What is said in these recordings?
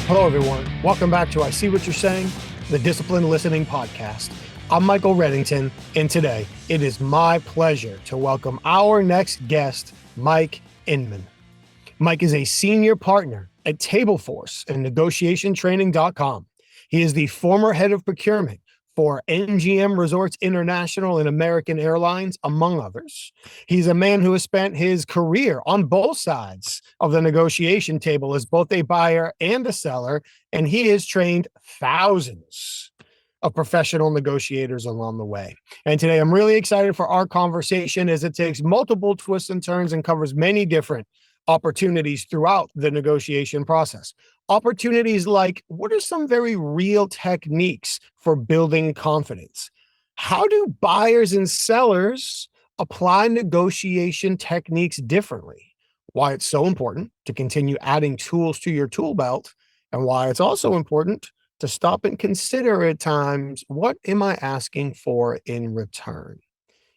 Hello, everyone. Welcome back to I See What You're Saying, the Disciplined Listening Podcast. I'm Michael Reddington, and today it is my pleasure to welcome our next guest, Mike Inman. Mike is a senior partner at Tableforce and negotiationtraining.com. He is the former head of procurement for NGM Resorts International and American Airlines, among others. He's a man who has spent his career on both sides of the negotiation table as both a buyer and a seller, and he has trained thousands of professional negotiators along the way. And today I'm really excited for our conversation as it takes multiple twists and turns and covers many different opportunities throughout the negotiation process. Opportunities like, what are some very real techniques for building confidence? How do buyers and sellers apply negotiation techniques differently? Why it's so important to continue adding tools to your tool belt, and why it's also important to stop and consider at times, what am I asking for in return?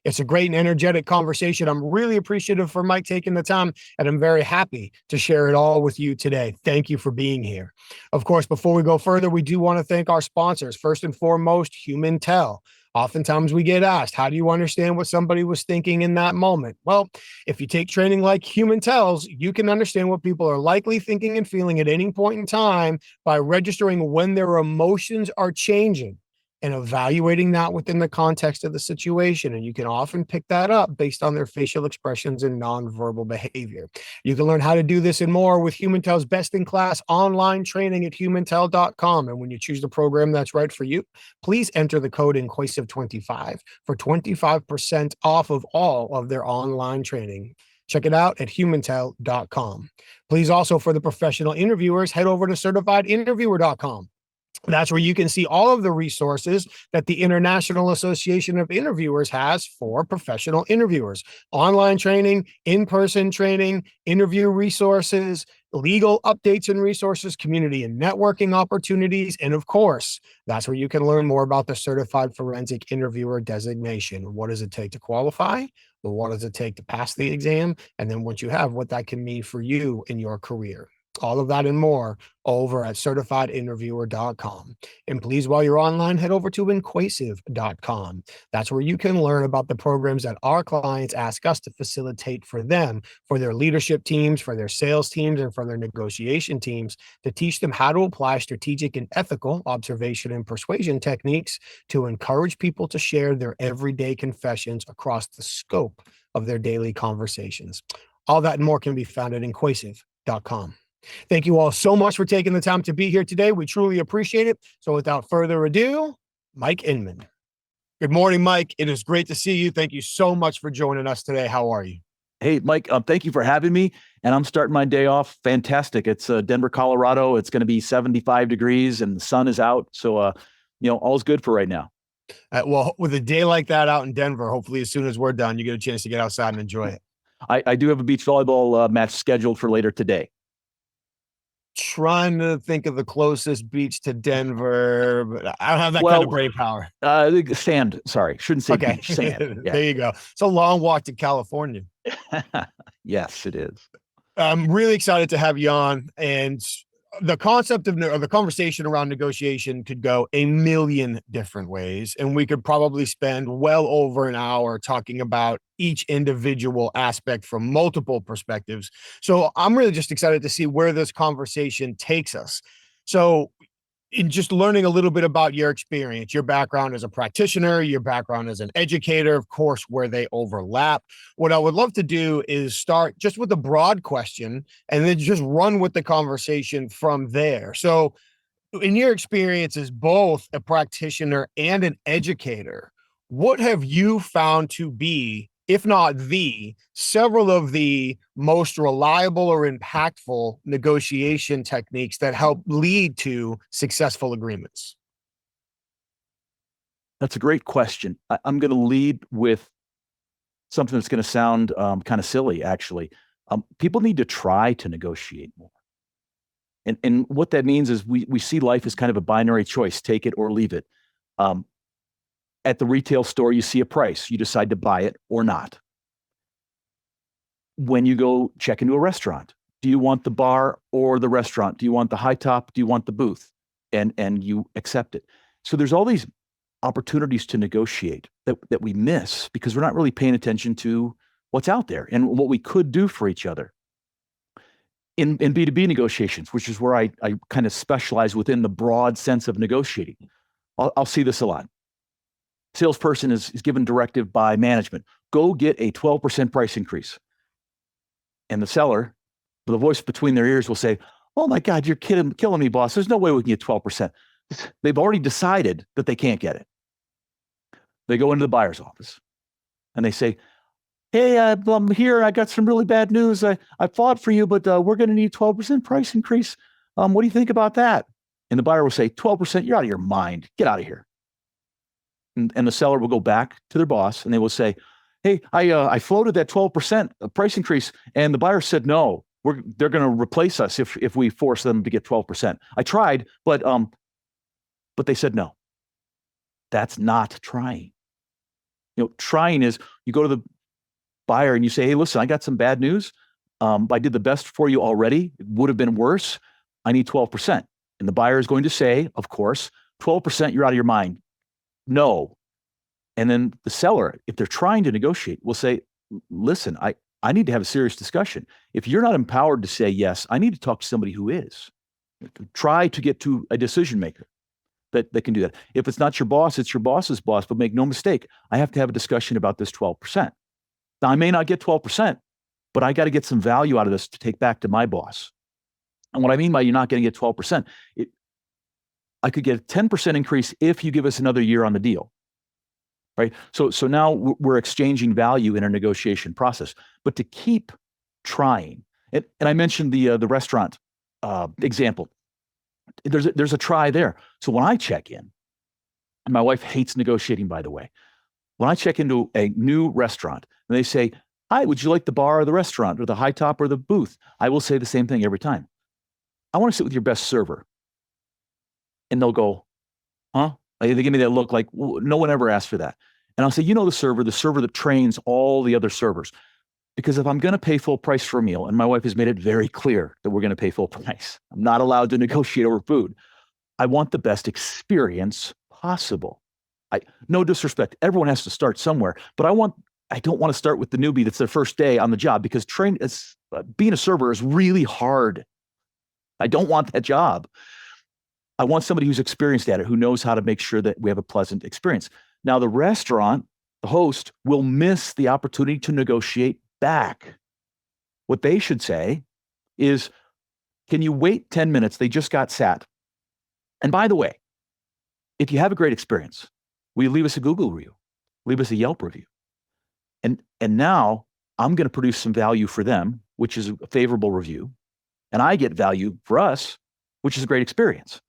It's a great and energetic conversation. I'm really appreciative for Mike taking the time, and I'm very happy to share it all with you today. Thank you for being here. Of course, before we go further, we do want to thank our sponsors. First and foremost, HumanTell. Oftentimes we get asked, how do you understand what somebody was thinking in that moment? Well, if you take training like HumanTell's, you can understand what people are likely thinking and feeling at any point in time by registering when their emotions are changing and evaluating that within the context of the situation. And you can often pick that up based on their facial expressions and nonverbal behavior. You can learn how to do this and more with HumanTell's best-in-class online training at humantell.com. And when you choose the program that's right for you, please enter the code persuasive25 for 25% off of all of their online training. Check it out at humantell.com. Please also, for the professional interviewers, head over to certifiedinterviewer.com. That's where you can see all of the resources that the International Association of Interviewers has for professional interviewers. Online training, in-person training, interview resources, legal updates and resources, community and networking opportunities. And of course, that's where you can learn more about the Certified Forensic Interviewer designation. What does it take to qualify? Well, what does it take to pass the exam? And then once you have, what that can mean for you in your career. All of that and more over at certifiedinterviewer.com. And please, while you're online, head over to persuasive.com. That's where you can learn about the programs that our clients ask us to facilitate for them, for their leadership teams, for their sales teams, and for their negotiation teams, to teach them how to apply strategic and ethical observation and persuasion techniques to encourage people to share their everyday confessions across the scope of their daily conversations. All that and more can be found at persuasive.com. Thank you all so much for taking the time to be here today. We truly appreciate it. So without further ado, Mike Inman. Good morning, Mike. It is great to see you. Thank you so much for joining us today. How are you? Hey, Mike, thank you for having me. And I'm starting my day off fantastic. It's Denver, Colorado. It's going to be 75 degrees and the sun is out. So, all's good for right now. Well, with a day like that out in Denver, hopefully as soon as we're done, you get a chance to get outside and enjoy it. I do have a beach volleyball match scheduled for later today. Trying to think of the closest beach to Denver, but I don't have that kind of brain power. Sand. Sorry, shouldn't say beach. Sand. Yeah. There you go. It's a long walk to California. Yes, it is. I'm really excited to have you on, and the concept of the conversation around negotiation could go a million different ways, and we could probably spend well over an hour talking about each individual aspect from multiple perspectives. So I'm really just excited to see where this conversation takes us. So in just learning a little bit about your experience, your background as a practitioner, your background as an educator, of course, where they overlap. What I would love to do is start just with a broad question and then just run with the conversation from there. So in your experience as both a practitioner and an educator, what have you found to be, if not several of the most reliable or impactful negotiation techniques that help lead to successful agreements? That's a great question. I'm going to lead with something that's going to sound kind of silly, actually. People need to try to negotiate more. And what that means is we see life as kind of a binary choice, take it or leave it. At the retail store, you see a price. You decide to buy it or not. When you go check into a restaurant, Do you want the bar or the restaurant? Do you want the high top? Do you want the booth? And you accept it. So there's all these opportunities to negotiate that we miss because we're not really paying attention to what's out there and what we could do for each other. In B2B negotiations, which is where I kind of specialize within the broad sense of negotiating, I'll see this a lot. Salesperson is given directive by management, go get a 12% price increase. And the seller, with a voice between their ears, will say, oh my God, you're killing me, boss. There's no way we can get 12%. They've already decided that they can't get it. They go into the buyer's office and they say, hey, I'm here. I got some really bad news. I fought for you, but we're going to need 12% price increase. What do you think about that? And the buyer will say, 12%, you're out of your mind. Get out of here. And the seller will go back to their boss and they will say, hey, I floated that 12% price increase and the buyer said no. They're going to replace us if we force them to get 12%. I tried, but they said no. That's not trying. Trying is you go to the buyer and you say, hey, listen, I got some bad news. I did the best for you already. It would have been worse. I need 12%. And the buyer is going to say, of course, 12%, you're out of your mind. No. And then the seller, if they're trying to negotiate, will say, listen, I need to have a serious discussion. If you're not empowered to say yes, I need to talk to somebody who is. Try to get to a decision maker that can do that. If it's not your boss, it's your boss's boss, but make no mistake, I have to have a discussion about this 12%. Now, I may not get 12%, but I got to get some value out of this to take back to my boss. And what I mean by you're not going to get 12%, I could get a 10% increase if you give us another year on the deal, right? So now we're exchanging value in a negotiation process. But to keep trying, and I mentioned the restaurant example. There's a try there. So when I check in, and my wife hates negotiating, by the way. When I check into a new restaurant and they say, hi, would you like the bar or the restaurant or the high top or the booth? I will say the same thing every time. I want to sit with your best server. And they'll go, huh? They give me that look like, no one ever asked for that. And I'll say, the server that trains all the other servers. Because if I'm going to pay full price for a meal, and my wife has made it very clear that we're going to pay full price, I'm not allowed to negotiate over food. I want the best experience possible. No disrespect. Everyone has to start somewhere, but I don't want to start with the newbie that's their first day on the job because being a server is really hard. I don't want that job. I want somebody who's experienced at it, who knows how to make sure that we have a pleasant experience. Now, the restaurant, the host, will miss the opportunity to negotiate back. What they should say is, can you wait 10 minutes? They just got sat. And by the way, if you have a great experience, will you leave us a Google review? Leave us a Yelp review. And now I'm going to produce some value for them, which is a favorable review. And I get value for us, which is a great experience.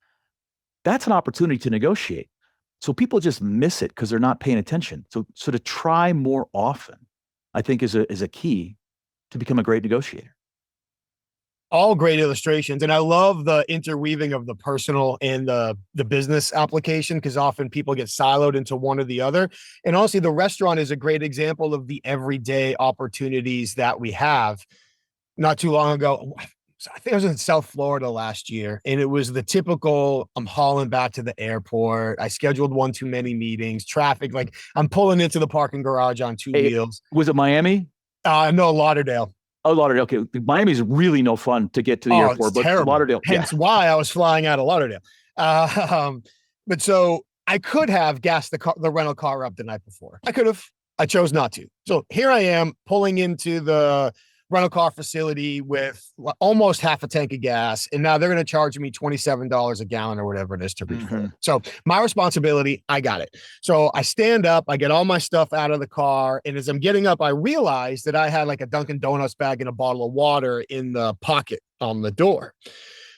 That's an opportunity to negotiate. So people just miss it because they're not paying attention. So to try more often, I think is a key to become a great negotiator. All great illustrations. And I love the interweaving of the personal and the business application, because often people get siloed into one or the other. And honestly, the restaurant is a great example of the everyday opportunities that we have. Not too long ago, I think I was in South Florida last year, and it was the typical, I'm hauling back to the airport. I scheduled one too many meetings, traffic, like I'm pulling into the parking garage on two wheels. Was it Miami? No, Lauderdale. Oh, Lauderdale. Okay. Miami's really no fun to get to the airport, but terrible. Lauderdale. Hence why I was flying out of Lauderdale. But so I could have gassed the rental car up the night before. I could have. I chose not to. So here I am pulling into the rental car facility with almost half a tank of gas. And now they're going to charge me $27 a gallon or whatever it is to refill. Mm-hmm. So my responsibility, I got it. So I stand up, I get all my stuff out of the car. And as I'm getting up, I realize that I had like a Dunkin' Donuts bag and a bottle of water in the pocket on the door.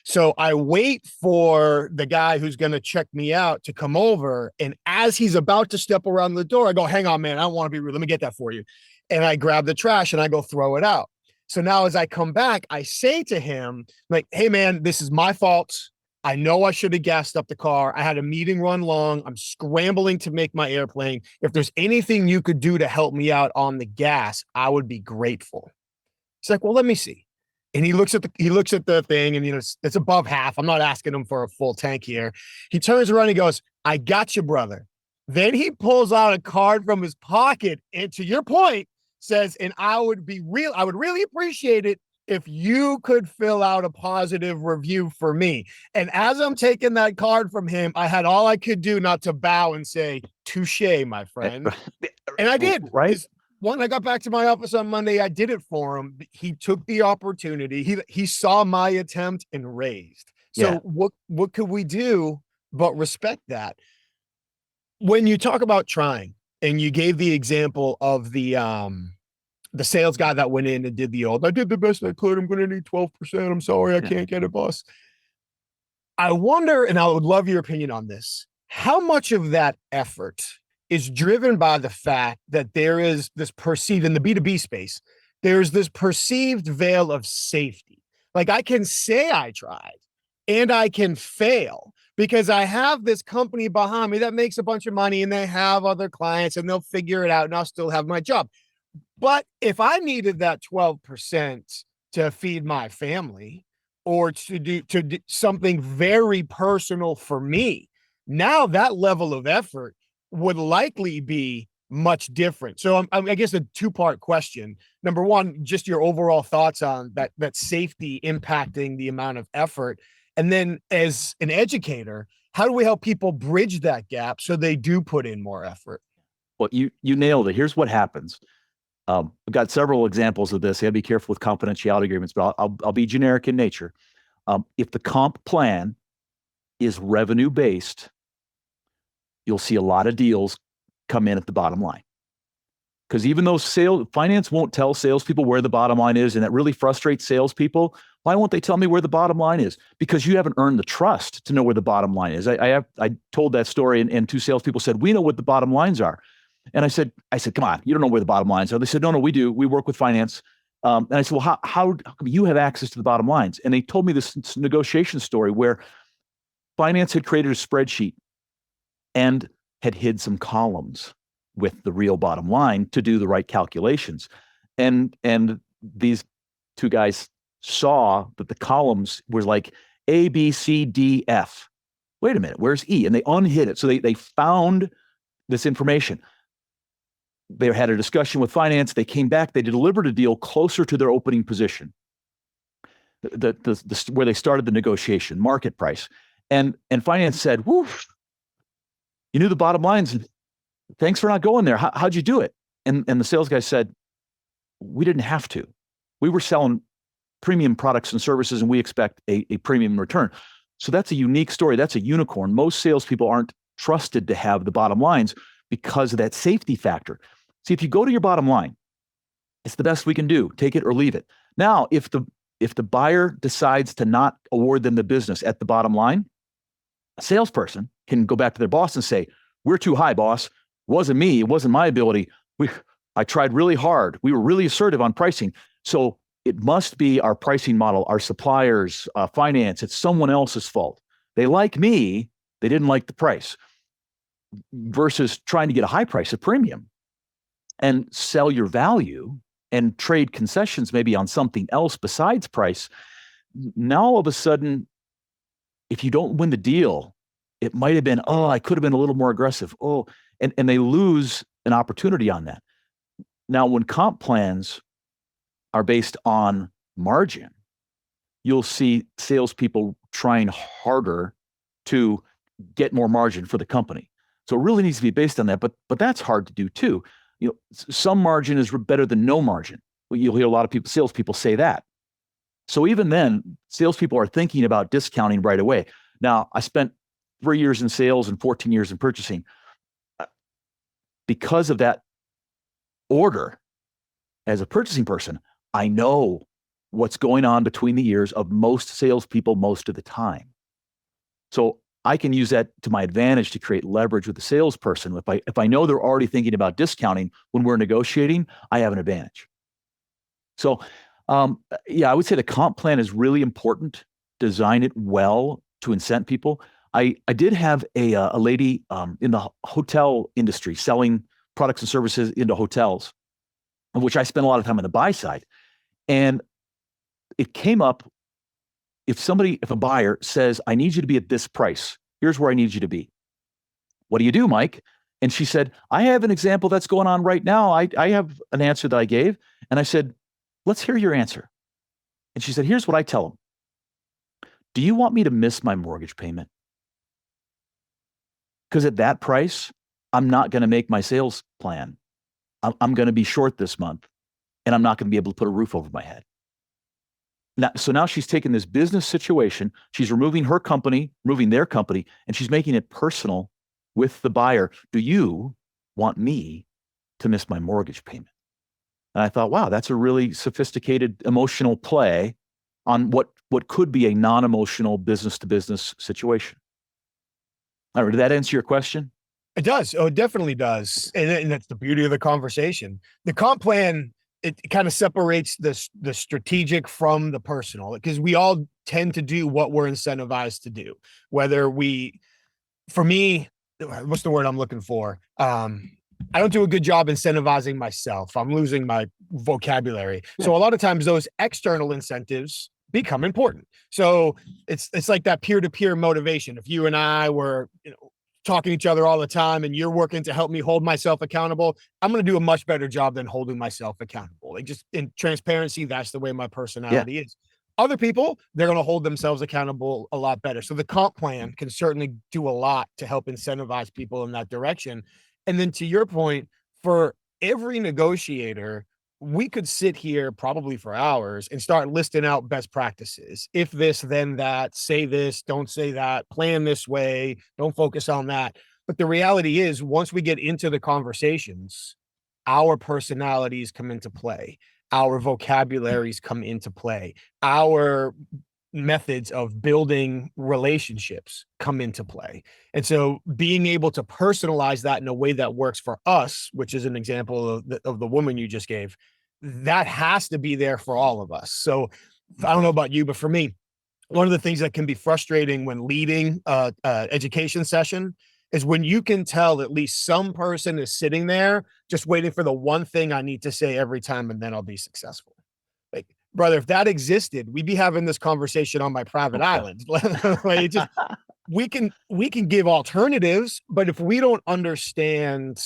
So I wait for the guy who's going to check me out to come over. And as he's about to step around the door, I go, hang on, man, I don't want to be rude. Let me get that for you. And I grab the trash and I go throw it out. So now as I come back, I say to him, like, hey, man, this is my fault. I know I should have gassed up the car. I had a meeting run long. I'm scrambling to make my airplane. If there's anything you could do to help me out on the gas, I would be grateful. He's like, well, let me see. And he looks at the thing, and it's above half. I'm not asking him for a full tank here. He turns around and he goes, "I got you, brother." Then he pulls out a card from his pocket, and to your point, says, "And I would really appreciate it if you could fill out a positive review for me." And as I'm taking that card from him, I had all I could do not to bow and say, "Touche, my friend." And I did. Right? When I got back to my office on Monday, I did it for him. He took the opportunity. He saw my attempt and raised. Yeah. So what could we do but respect that? When you talk about trying, and you gave the example of the sales guy that went in and did I did the best I could. I'm going to need 12%. I'm sorry, I can't get it, boss. I wonder, and I would love your opinion on this, how much of that effort is driven by the fact that there is this perceived in the B2B space, there's this perceived veil of safety. Like, I can say I tried and I can fail because I have this company behind me that makes a bunch of money and they have other clients and they'll figure it out and I'll still have my job. But if I needed that 12% to feed my family or to do something very personal for me, now that level of effort would likely be much different. So I guess a two-part question. Number one, just your overall thoughts on that safety impacting the amount of effort. And then as an educator, how do we help people bridge that gap so they do put in more effort? Well, you nailed it. Here's what happens. I've got several examples of this. You got to be careful with confidentiality agreements, but I'll be generic in nature. If the comp plan is revenue based, you'll see a lot of deals come in at the bottom line. Because even though finance won't tell salespeople where the bottom line is, and that really frustrates salespeople, why won't they tell me where the bottom line is? Because you haven't earned the trust to know where the bottom line is. I told that story, and two salespeople said, "We know what the bottom lines are." And I said, "Come on, you don't know where the bottom lines are." They said, "No, we do. We work with finance." And I said, "Well, how come you have access to the bottom lines?" And they told me this negotiation story where finance had created a spreadsheet and had hid some columns with the real bottom line to do the right calculations. And these two guys saw that the columns were like A, B, C, D, F. Wait a minute, where's E? And they unhid it. So they found this information. They had a discussion with finance. They came back. They delivered a deal closer to their opening position, where they started the negotiation, market price. And finance said, "Woof, you knew the bottom lines. Thanks for not going there. How'd you do it?" And the sales guy said, "We didn't have to. We were selling premium products and services, and we expect a premium return." So that's a unique story. That's a unicorn. Most salespeople aren't trusted to have the bottom lines because of that safety factor. See, if you go to your bottom line, it's the best we can do. Take it or leave it. Now, if the buyer decides to not award them the business at the bottom line, a salesperson can go back to their boss and say, "We're too high, boss. It wasn't me. It wasn't my ability. I tried really hard. We were really assertive on pricing. So it must be our pricing model, our suppliers, finance. It's someone else's fault. They like me. They didn't like the price." Versus trying to get a high price, a premium, and sell your value and trade concessions maybe on something else besides price. Now, all of a sudden, if you don't win the deal, it might have been, "Oh, I could have been a little more aggressive." Oh, and they lose an opportunity on that. Now, when comp plans are based on margin, you'll see salespeople trying harder to get more margin for the company. So it really needs to be based on that, but that's hard to do too. Some margin is better than no margin. You'll hear a lot of salespeople say that. So even then, salespeople are thinking about discounting right away. Now, I spent 3 years in sales and 14 years in purchasing. Because of that order, as a purchasing person, I know what's going on between the ears of most salespeople most of the time. So I can use that to my advantage to create leverage with the salesperson. If I know they're already thinking about discounting when we're negotiating, I have an advantage. So, I would say the comp plan is really important. Design it well to incent people. I did have a lady in the hotel industry selling products and services into hotels, of which I spent a lot of time on the buy side. And it came up. If a buyer says, I need you to be at this price, here's where I need you to be. What do you do, Mike? And she said, I have an example that's going on right now. I have an answer that I gave. And I said, let's hear your answer. And she said, here's what I tell them. Do you want me to miss my mortgage payment? Because at that price, I'm not going to make my sales plan. I'm going to be short this month, and I'm not going to be able to put a roof over my head. So now she's taking this business situation, she's removing their company, and she's making it personal with the buyer. Do you want me to miss my mortgage payment? And I thought, wow, that's a really sophisticated emotional play on what could be a non-emotional business-to-business situation. All right, did that answer your question? It does. Oh, it definitely does. And that's the beauty of the conversation. The comp plan, it kind of separates the strategic from the personal, because we all tend to do what we're incentivized to do. For me, what's the word I'm looking for? I don't do a good job incentivizing myself. I'm losing my vocabulary. Yeah. So a lot of times those external incentives become important. So it's like that peer-to-peer motivation. If you and I were, talking to each other all the time and you're working to help me hold myself accountable, I'm going to do a much better job than holding myself accountable. Like, just in transparency, that's the way my personality is. Other people, they're going to hold themselves accountable a lot better. So the comp plan can certainly do a lot to help incentivize people in that direction. And then to your point, for every negotiator, we could sit here probably for hours and start listing out best practices. If this, then that, say this, don't say that, plan this way, don't focus on that. But the reality is, once we get into the conversations, our personalities come into play, our vocabularies come into play, our methods of building relationships come into play. And so being able to personalize that in a way that works for us, which is an example of the woman you just gave, that has to be there for all of us. So I don't know about you, but for me, one of the things that can be frustrating when leading a education session is when you can tell at least some person is sitting there just waiting for the one thing I need to say every time, and then I'll be successful. Like, brother, if that existed, we'd be having this conversation on my private island. Like, we can give alternatives, but if we don't understand,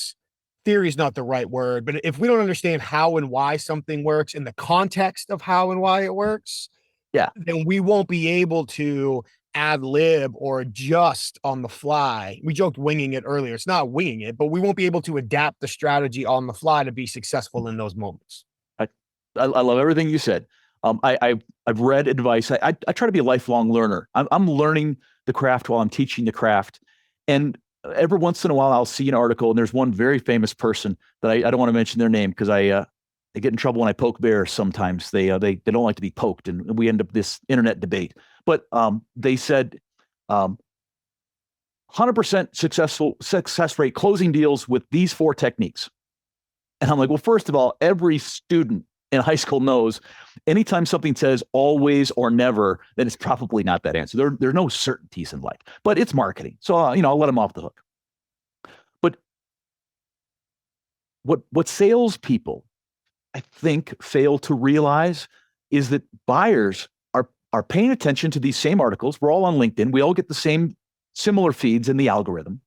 theory is not the right word, but if we don't understand how and why something works in the context of how and why it works, then we won't be able to ad lib or adjust on the fly. We joked winging it earlier. It's not winging it, but we won't be able to adapt the strategy on the fly to be successful in those moments. I love everything you said. I've read advice. I try to be a lifelong learner. I'm learning the craft while I'm teaching the craft. And every once in a while, I'll see an article, and there's one very famous person that I don't want to mention their name because I get in trouble when I poke bears. Sometimes they don't like to be poked, and we end up this internet debate. But they said 100% success rate closing deals with these 4 techniques. And I'm like, well, first of all, every student in high school knows anytime something says always or never, then it's probably not that answer. There are no certainties in life, but it's marketing. So, I'll let them off the hook. But what salespeople, I think, fail to realize is that buyers are paying attention to these same articles. We're all on LinkedIn. We all get the same similar feeds in the algorithm.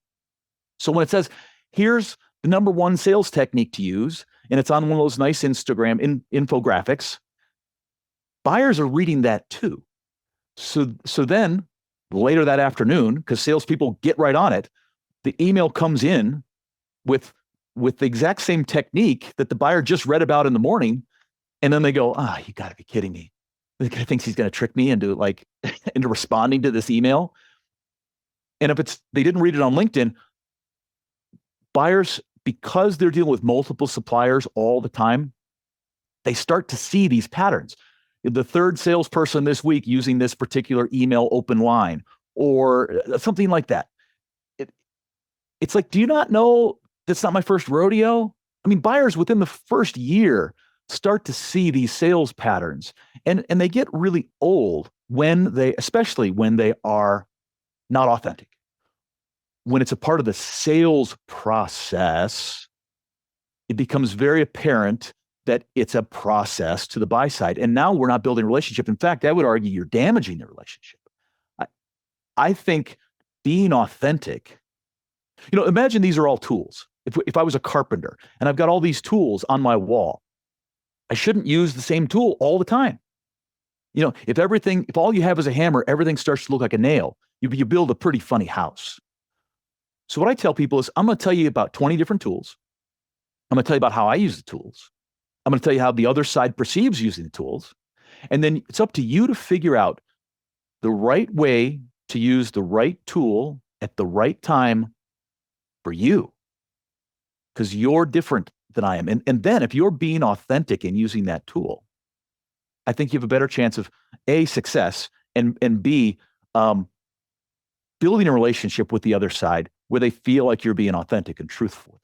So when it says, here's the number 1 sales technique to use, and it's on one of those nice Instagram infographics, buyers are reading that too. So then later that afternoon, because salespeople get right on it, the email comes in with the exact same technique that the buyer just read about in the morning. And then they go, you got to be kidding me. The guy thinks he's going to trick me into into responding to this email. And if they didn't read it on LinkedIn, buyers, because they're dealing with multiple suppliers all the time, they start to see these patterns. The 3rd salesperson this week using this particular email open line or something like that. It's like, do you not know that's not my first rodeo? I mean, buyers within the first year start to see these sales patterns, and they get really old especially when they are not authentic. When it's a part of the sales process, it becomes very apparent that it's a process to the buy side. And now we're not building a relationship. In fact, I would argue you're damaging the relationship. I think being authentic, imagine these are all tools. If I was a carpenter and I've got all these tools on my wall, I shouldn't use the same tool all the time. If all you have is a hammer, everything starts to look like a nail. You build a pretty funny house. So what I tell people is, I'm going to tell you about 20 different tools. I'm going to tell you about how I use the tools. I'm going to tell you how the other side perceives using the tools. And then it's up to you to figure out the right way to use the right tool at the right time for you. Because you're different than I am. And then if you're being authentic in using that tool, I think you have a better chance of A, success, and B, building a relationship with the other side where they feel like you're being authentic and truthful with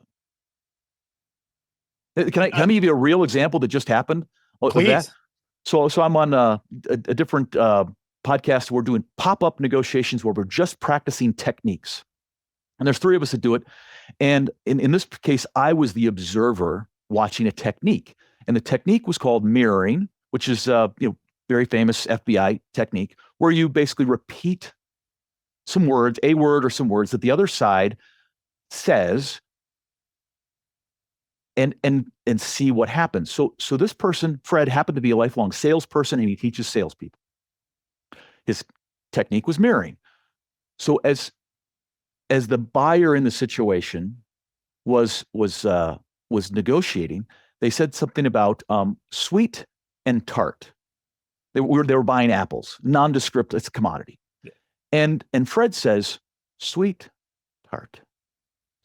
them. Can I give you a real example that just happened of that? So I'm on a different podcast. We're doing pop-up negotiations where we're just practicing techniques. And there's 3 of us that do it. And in this case, I was the observer watching a technique. And the technique was called mirroring, which is very famous FBI technique, where you basically repeat some words, a word or some words that the other side says, and see what happens. So this person, Fred, happened to be a lifelong salesperson, and he teaches salespeople. His technique was mirroring. So as the buyer in the situation was negotiating, they said something about sweet and tart. They were buying apples, nondescript. It's a commodity. Yeah. And Fred says, sweet, tart,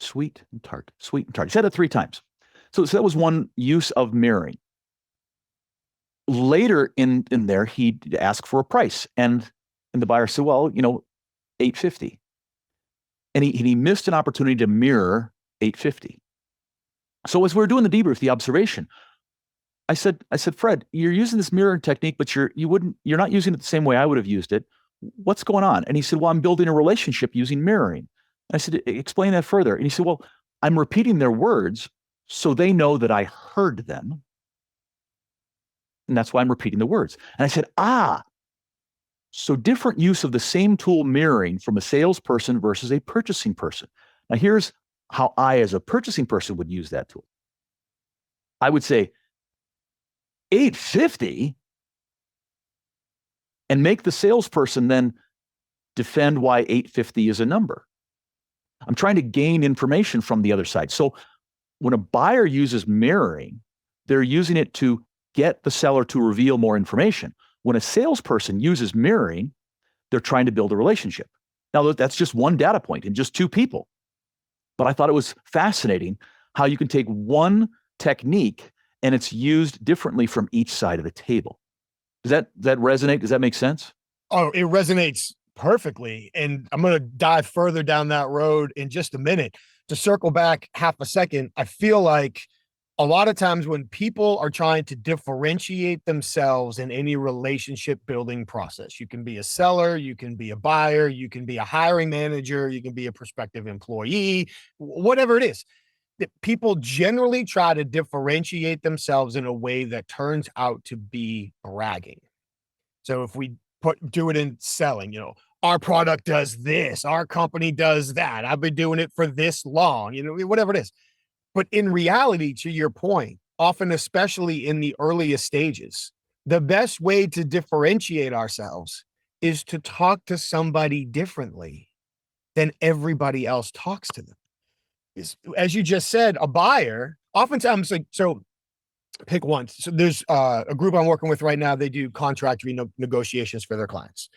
sweet and tart, sweet and tart. He said it 3 times. So that was one use of mirroring. Later in there, he asked for a price, and the buyer said, well, $8.50. And he missed an opportunity to mirror $8.50. So as we were doing the debrief, the observation, I said, Fred, you're using this mirroring technique, but you're not using it the same way I would have used it. What's going on? And he said, well, I'm building a relationship using mirroring. And I said, explain that further. And he said, well, I'm repeating their words so they know that I heard them. And that's why I'm repeating the words. And I said, so different use of the same tool, mirroring, from a salesperson versus a purchasing person. Now here's how I, as a purchasing person, would use that tool. I would say $8.50 and make the salesperson then defend why $8.50 is a number. I'm trying to gain information from the other side. So when a buyer uses mirroring, they're using it to get the seller to reveal more information. When a salesperson uses mirroring, they're trying to build a relationship. Now, that's just one data point and just 2 people. But I thought it was fascinating how you can take one technique and it's used differently from each side of the table. Does that resonate? Does that make sense? Oh, it resonates perfectly. And I'm going to dive further down that road in just a minute. To circle back half a second, I feel like a lot of times when people are trying to differentiate themselves in any relationship building process, you can be a seller, you can be a buyer, you can be a hiring manager, you can be a prospective employee, whatever it is, that people generally try to differentiate themselves in a way that turns out to be bragging. So if we do it in selling, our product does this, our company does that, I've been doing it for this long, whatever it is. But in reality, to your point, often, especially in the earliest stages, the best way to differentiate ourselves is to talk to somebody differently than everybody else talks to them. As you just said, a buyer, oftentimes, so pick one. So there's a group I'm working with right now. They do contract negotiations for their clients.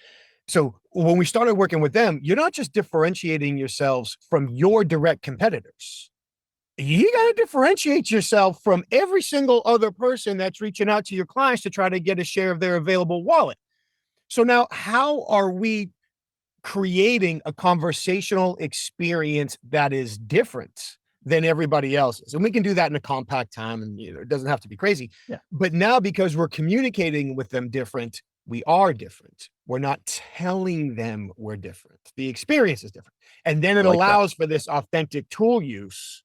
So when we started working with them, you're not just differentiating yourselves from your direct competitors. You got to differentiate yourself from every single other person that's reaching out to your clients to try to get a share of their available wallet. So now, how are we creating a conversational experience that is different than everybody else's? And we can do that in a compact time, and it doesn't have to be crazy. Yeah. But now, because we're communicating with them different, we are different. We're not telling them we're different. The experience is different. And then it allows for this authentic tool use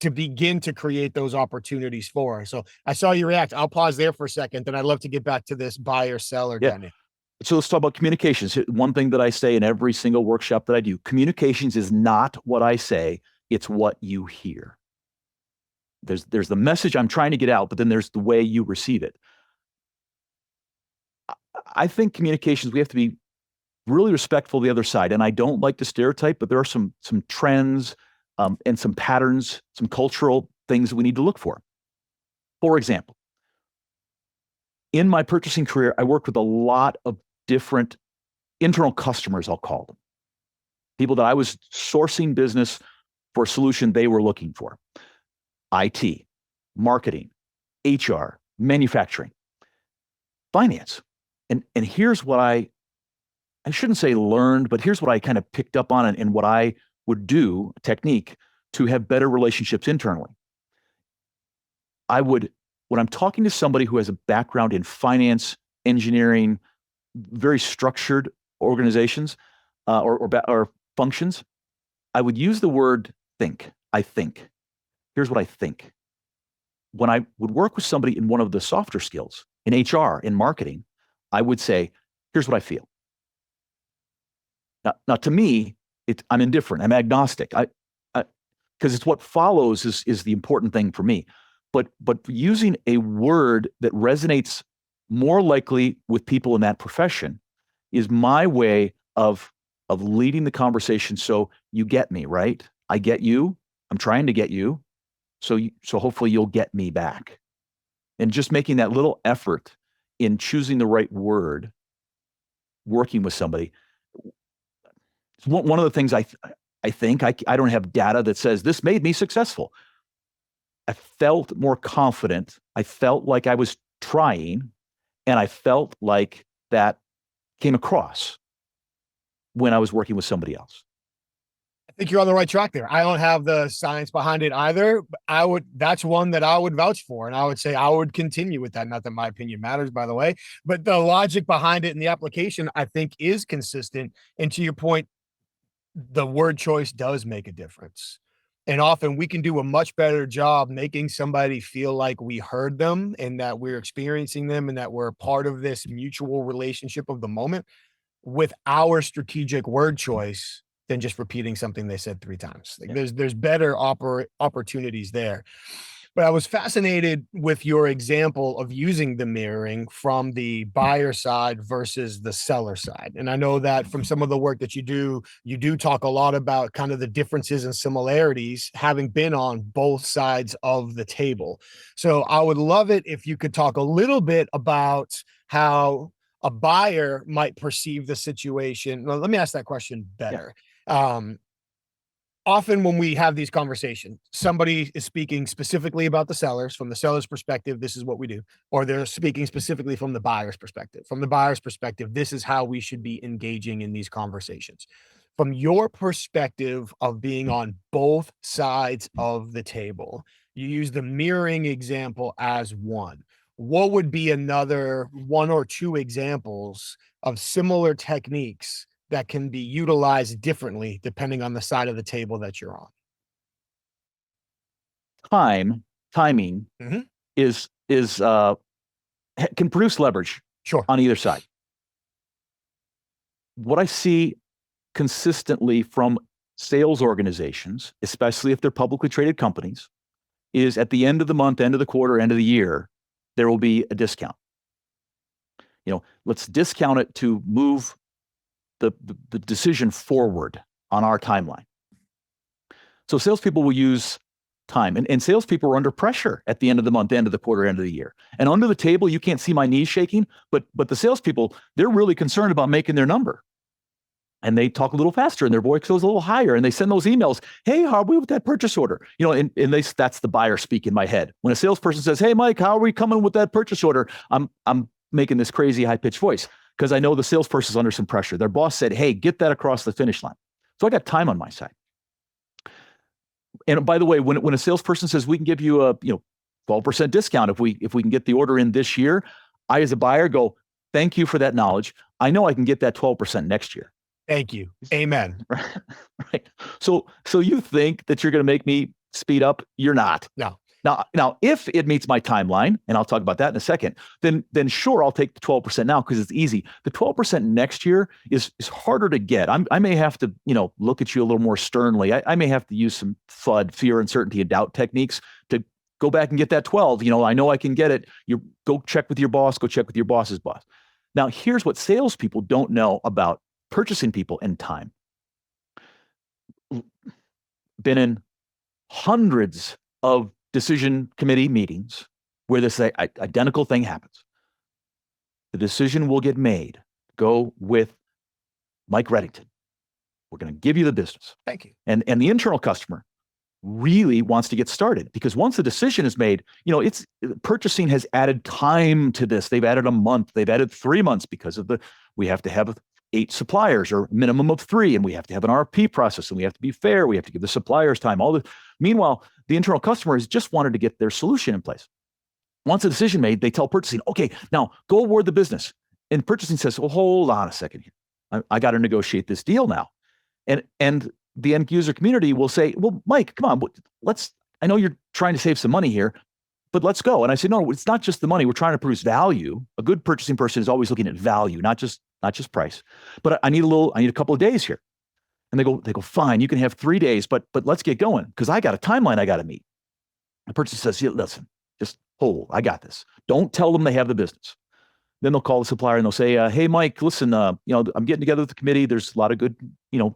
to begin to create those opportunities for us. So I saw you react. I'll pause there for a second. Then I'd love to get back to this buyer seller dynamic. So let's talk about communications. One thing that I say in every single workshop that I do, communications is not what I say, it's what you hear. There's the message I'm trying to get out, but then there's the way you receive it. I think communications, we have to be really respectful of the other side. And I don't like to stereotype, but there are some trends and some patterns, some cultural things that we need to look for. For example, in my purchasing career, I worked with a lot of different internal customers, I'll call them. People that I was sourcing business for a solution they were looking for. IT, marketing, HR, manufacturing, finance. And here's what I shouldn't say learned, but here's what I kind of picked up on and what I would do, a technique, to have better relationships internally. When I'm talking to somebody who has a background in finance, engineering, very structured organizations or functions, I would use the word think. I think. Here's what I think. When I would work with somebody in one of the softer skills, in HR, in marketing, I would say, here's what I feel. Now to me, I'm indifferent. I'm agnostic. Because it's what follows is the important thing for me. But using a word that resonates more likely with people in that profession is my way of leading the conversation. So you get me, right? I get you. I'm trying to get you. So hopefully you'll get me back. And just making that little effort in choosing the right word, working with somebody. One of the things I think, I don't have data that says this made me successful. I felt more confident. I felt like I was trying, and I felt like that came across when I was working with somebody else. I think you're on the right track there. I don't have the science behind it either, but that's one that I would vouch for. And I would say I would continue with that. Not that my opinion matters, by the way, but the logic behind it and the application, I think, is consistent. And to your point, the word choice does make a difference. And often we can do a much better job making somebody feel like we heard them and that we're experiencing them and that we're part of this mutual relationship of the moment with our strategic word choice than just repeating something they said 3 times. Like there's better opportunities there. But I was fascinated with your example of using the mirroring from the buyer side versus the seller side. And I know that from some of the work that you do talk a lot about kind of the differences and similarities having been on both sides of the table. So I would love it if you could talk a little bit about how a buyer might perceive the situation. Well, let me ask that question better. Often when we have these conversations, somebody is speaking specifically about the sellers. From the seller's perspective, this is what we do. Or they're speaking specifically from the buyer's perspective. From the buyer's perspective, this is how we should be engaging in these conversations. From your perspective of being on both sides of the table, you use the mirroring example as one. What would be another 1 or 2 examples of similar techniques that can be utilized differently depending on the side of the table that you're on? Timing can produce leverage on either side. What I see consistently from sales organizations, especially if they're publicly traded companies, is at the end of the month, end of the quarter, end of the year, there will be a discount. Let's discount it to move the decision forward on our timeline. So salespeople will use time, and salespeople are under pressure at the end of the month, end of the quarter, end of the year. And under the table, you can't see my knees shaking, but the salespeople, they're really concerned about making their number. And they talk a little faster and their voice goes a little higher and they send those emails. Hey, how are we with that purchase order? And that's the buyer speak in my head. When a salesperson says, hey, Mike, how are we coming with that purchase order? I'm making this crazy high pitched voice because I know the salesperson's under some pressure. Their boss said, hey, get that across the finish line. So I got time on my side. And by the way, when a salesperson says we can give you a 12% discount if we can get the order in this year, I as a buyer go, thank you for that knowledge. I know I can get that 12% next year. Thank you. Amen. Right. So you think that you're going to make me speed up? You're not. No. Now, if it meets my timeline, and I'll talk about that in a second, then sure, I'll take the 12% now because it's easy. The 12% next year is harder to get. I may have to, look at you a little more sternly. I may have to use some FUD, fear, uncertainty, and doubt techniques to go back and get that 12. I know I can get it. You go check with your boss, go check with your boss's boss. Now, here's what salespeople don't know about purchasing people and time. Been in hundreds of decision committee meetings where this identical thing happens. The decision will get made. Go with Mike Reddington. We're going to give you the business. Thank you. And the internal customer really wants to get started because once the decision is made, it's purchasing has added time to this. They've added a month. They've added 3 months because of we have to have 8 suppliers or minimum of 3, and we have to have an RFP process, and we have to be fair. We have to give the suppliers time. Meanwhile, the internal customer has just wanted to get their solution in place. Once a decision made, they tell purchasing, okay, now go award the business. And purchasing says, well, hold on a second here. I got to negotiate this deal now. And the end user community will say, well, Mike, come on, I know you're trying to save some money here, but let's go. And I say, no, it's not just the money. We're trying to produce value. A good purchasing person is always looking at value, not just price. But I need a couple of days here. And they go, fine, you can have 3 days, but let's get going because I got a timeline I got to meet. The person says, yeah, listen, just hold, I got this. Don't tell them they have the business. Then they'll call the supplier and they'll say, hey, Mike, listen, I'm getting together with the committee. There's a lot of good,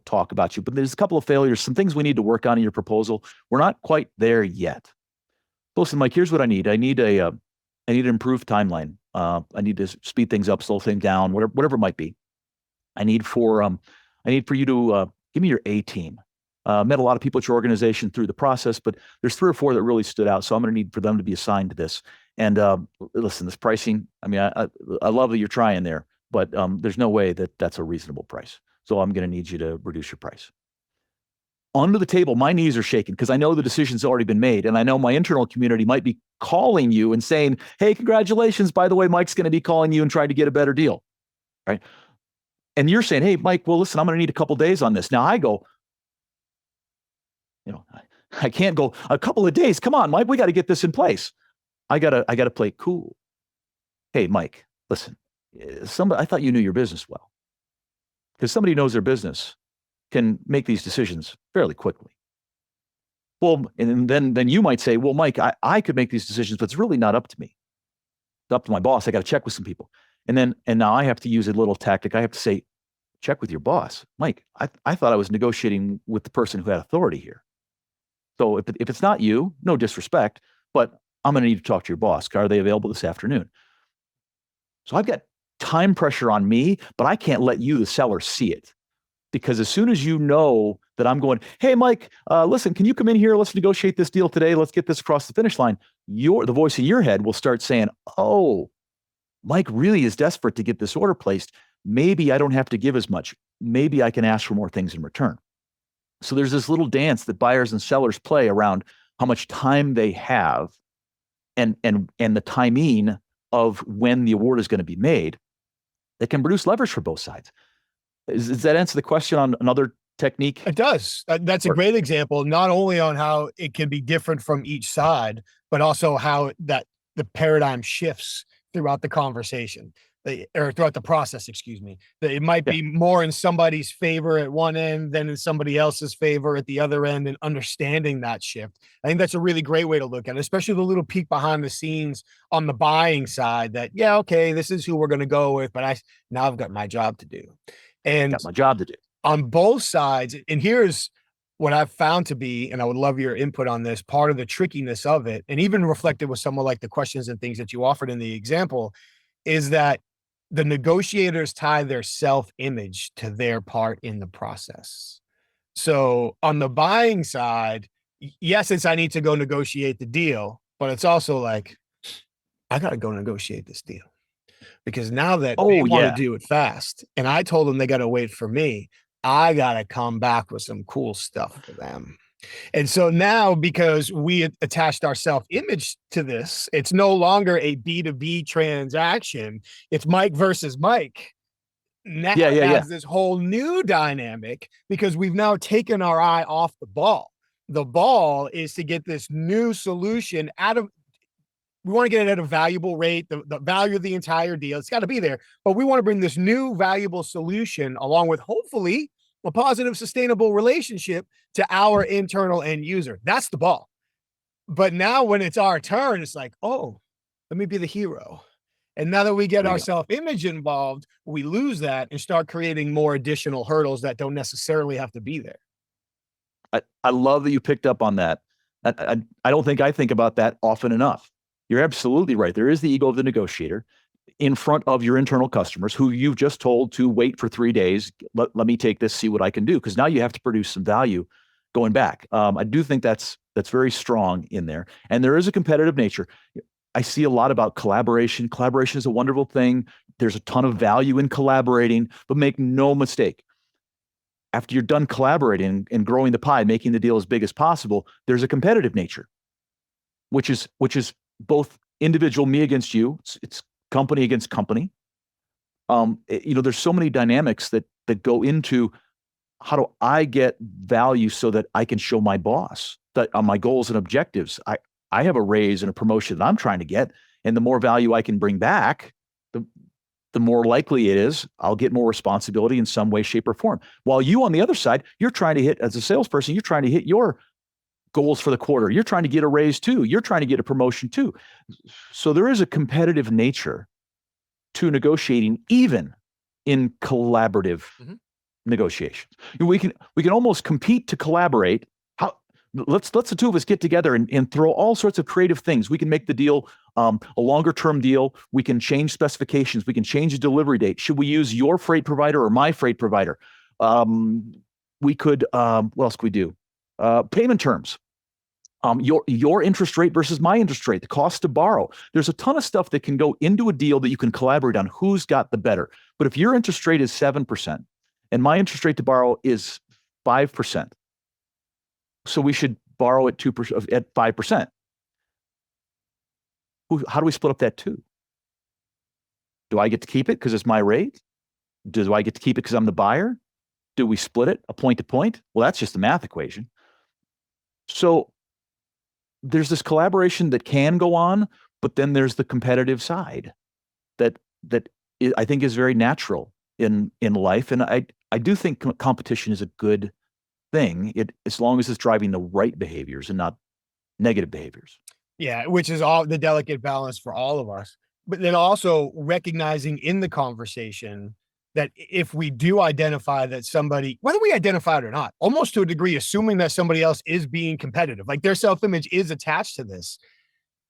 talk about you, but there's a couple of failures, some things we need to work on in your proposal. We're not quite there yet. Listen, Mike, here's what I need. I need an improved timeline. I need to speed things up, slow things down, whatever it might be. I need for you to give me your A team. Met a lot of people at your organization through the process, but there's 3 or 4 that really stood out. So I'm going to need for them to be assigned to this. And listen, this pricing, I love that you're trying there, but there's no way that that's a reasonable price. So I'm going to need you to reduce your price. Under the table, my knees are shaking because I know the decision's already been made. And I know my internal community might be calling you and saying, hey, congratulations. By the way, Mike's going to be calling you and trying to get a better deal. Right. And you're saying, hey, Mike, well, listen, I'm going to need a couple days on this. Now I go, I can't go a couple of days. Come on, Mike, we got to get this in place. I gotta play cool. Hey, Mike, listen, I thought you knew your business well. Because somebody who knows their business can make these decisions fairly quickly. Well, and then you might say, well, Mike, I could make these decisions, but it's really not up to me. It's up to my boss. I got to check with some people. And now I have to use a little tactic. I have to say, check with your boss. Mike, I thought I was negotiating with the person who had authority here. So if it's not you, no disrespect, but I'm going to need to talk to your boss. Are they available this afternoon? So I've got time pressure on me, but I can't let you, the seller, see it. Because as soon as you know that I'm going, hey, Mike, listen, can you come in here? Let's negotiate this deal today. Let's get this across the finish line. The voice in your head will start saying, oh, Mike really is desperate to get this order placed. Maybe I don't have to give as much. Maybe I can ask for more things in return. So there's this little dance that buyers and sellers play around how much time they have and the timing of when the award is going to be made that can produce leverage for both sides. Does that answer the question on another technique? It does. That's a great example, not only on how it can be different from each side, but also how the paradigm shifts throughout the conversation. Or throughout the process, excuse me, that it might be more in somebody's favor at one end than in somebody else's favor at the other end, and understanding that shift. I think that's a really great way to look at it, especially the little peek behind the scenes on the buying side that, yeah, okay, this is who we're going to go with, but now I've got my job to do. And got my job to do on both sides. And here's what I've found to be, and I would love your input on this, part of the trickiness of it, and even reflected with some of like the questions and things that you offered in the example, is that the negotiators tie their self-image to their part in the process. So on the buying side, yes, I need to go negotiate the deal, but it's also like, I got to go negotiate this deal because now that they want to do it fast and I told them they got to wait for me, I got to come back with some cool stuff for them. And so now, because we attached our self-image to this, it's no longer a B2B transaction. It's Mike versus Mike. Now it has this whole new dynamic because we've now taken our eye off the ball. The ball is to get this new solution out of, we want to get it at a valuable rate, the value of the entire deal. It's got to be there, but we want to bring this new valuable solution along with hopefully a positive, sustainable relationship to our internal end user. That's the ball. But now when it's our turn, it's like, oh, let me be the hero. And now that we get our self-image involved, we lose that and start creating more additional hurdles that don't necessarily have to be there. I love that you picked up on that. I don't think I think about that often enough. You're absolutely right. There is the ego of the negotiator in front of your internal customers who you've just told to wait for 3 days. Let me take this, see what I can do. Because now you have to produce some value going back. I do think that's very strong in there. And there is a competitive nature. I see a lot about collaboration. Collaboration is a wonderful thing. There's a ton of value in collaborating, but make no mistake. After you're done collaborating and growing the pie, making the deal as big as possible, there's a competitive nature, which is both individual, me against you. It's company against company. There's so many dynamics that go into how do I get value so that I can show my boss that on my goals and objectives, I have a raise and a promotion that I'm trying to get, and the more value I can bring back, the more likely it is I'll get more responsibility in some way, shape, or form. While you on the other side, you're trying to hit, as a salesperson, you're trying to hit your goals for the quarter. You're trying to get a raise too. You're trying to get a promotion too. So there is a competitive nature to negotiating, even in collaborative negotiations. We can almost compete to collaborate. Let's the two of us get together and throw all sorts of creative things. We can make the deal a longer term deal. We can change specifications. We can change the delivery date. Should we use your freight provider or my freight provider? We could, what else could we do? Payment terms. Your interest rate versus my interest rate, the cost to borrow. There's a ton of stuff that can go into a deal that you can collaborate on who's got the better. But if your interest rate is 7% and my interest rate to borrow is 5%, so we should borrow at 2% at 5%. How do we split up that 2? Do I get to keep it because it's my rate? Do I get to keep it because I'm the buyer? Do we split it a point to point? Well, that's just a math equation. So there's this collaboration that can go on, but then there's the competitive side that I think is very natural in life. And I do think competition is a good thing, as long as it's driving the right behaviors and not negative behaviors. Yeah, which is all the delicate balance for all of us. But then also recognizing in the conversation that if we do identify that somebody, whether we identify it or not, almost to a degree, assuming that somebody else is being competitive, like their self-image is attached to this,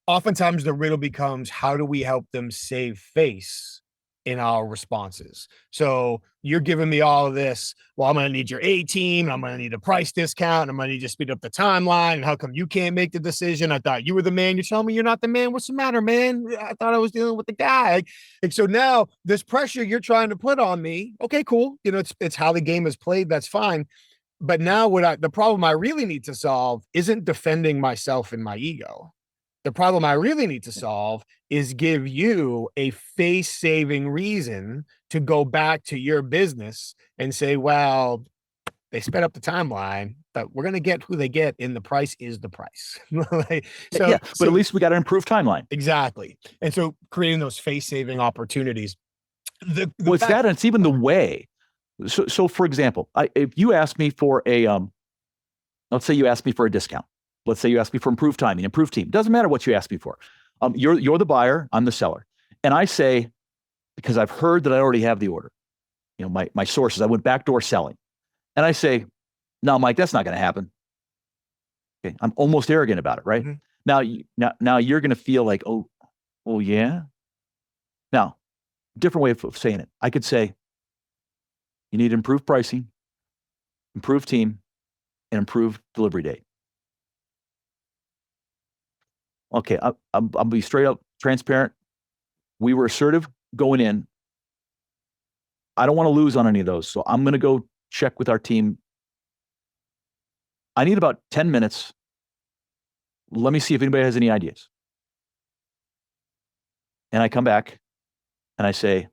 oftentimes the riddle becomes, how do we help them save face in our responses? So you're giving me all of this. Well, I'm going to need your A team. I'm going to need a price discount. I'm going to need to speed up the timeline. And how come you can't make the decision? I thought you were the man. You're telling me you're not the man. What's the matter, man? I thought I was dealing with the guy. And so now this pressure you're trying to put on me. Okay, cool. It's how the game is played. That's fine. But now the problem I really need to solve isn't defending myself and my ego. The problem I really need to solve is give you a face-saving reason to go back to your business and say, well, they sped up the timeline, but we're going to get who they get, and the price is the price. But at least we got an improved timeline. Exactly. And so creating those face-saving opportunities. It's that, and it's even the way. So for example, if you ask me for let's say you ask me for a discount. Let's say you ask me for improved timing, improved team. Doesn't matter what you ask me for. You're the buyer, I'm the seller. And I say, because I've heard that I already have the order, my sources, I went backdoor selling. And I say, no, Mike, that's not going to happen. Okay. I'm almost arrogant about it, right? Mm-hmm. Now you're going to feel like, oh yeah. Now, different way of saying it. I could say, you need improved pricing, improved team, and improved delivery date. Okay, I'll be straight up transparent. We were assertive going in. I don't want to lose on any of those, so I'm going to go check with our team. I need about 10 minutes. Let me see if anybody has any ideas. And I come back and I say,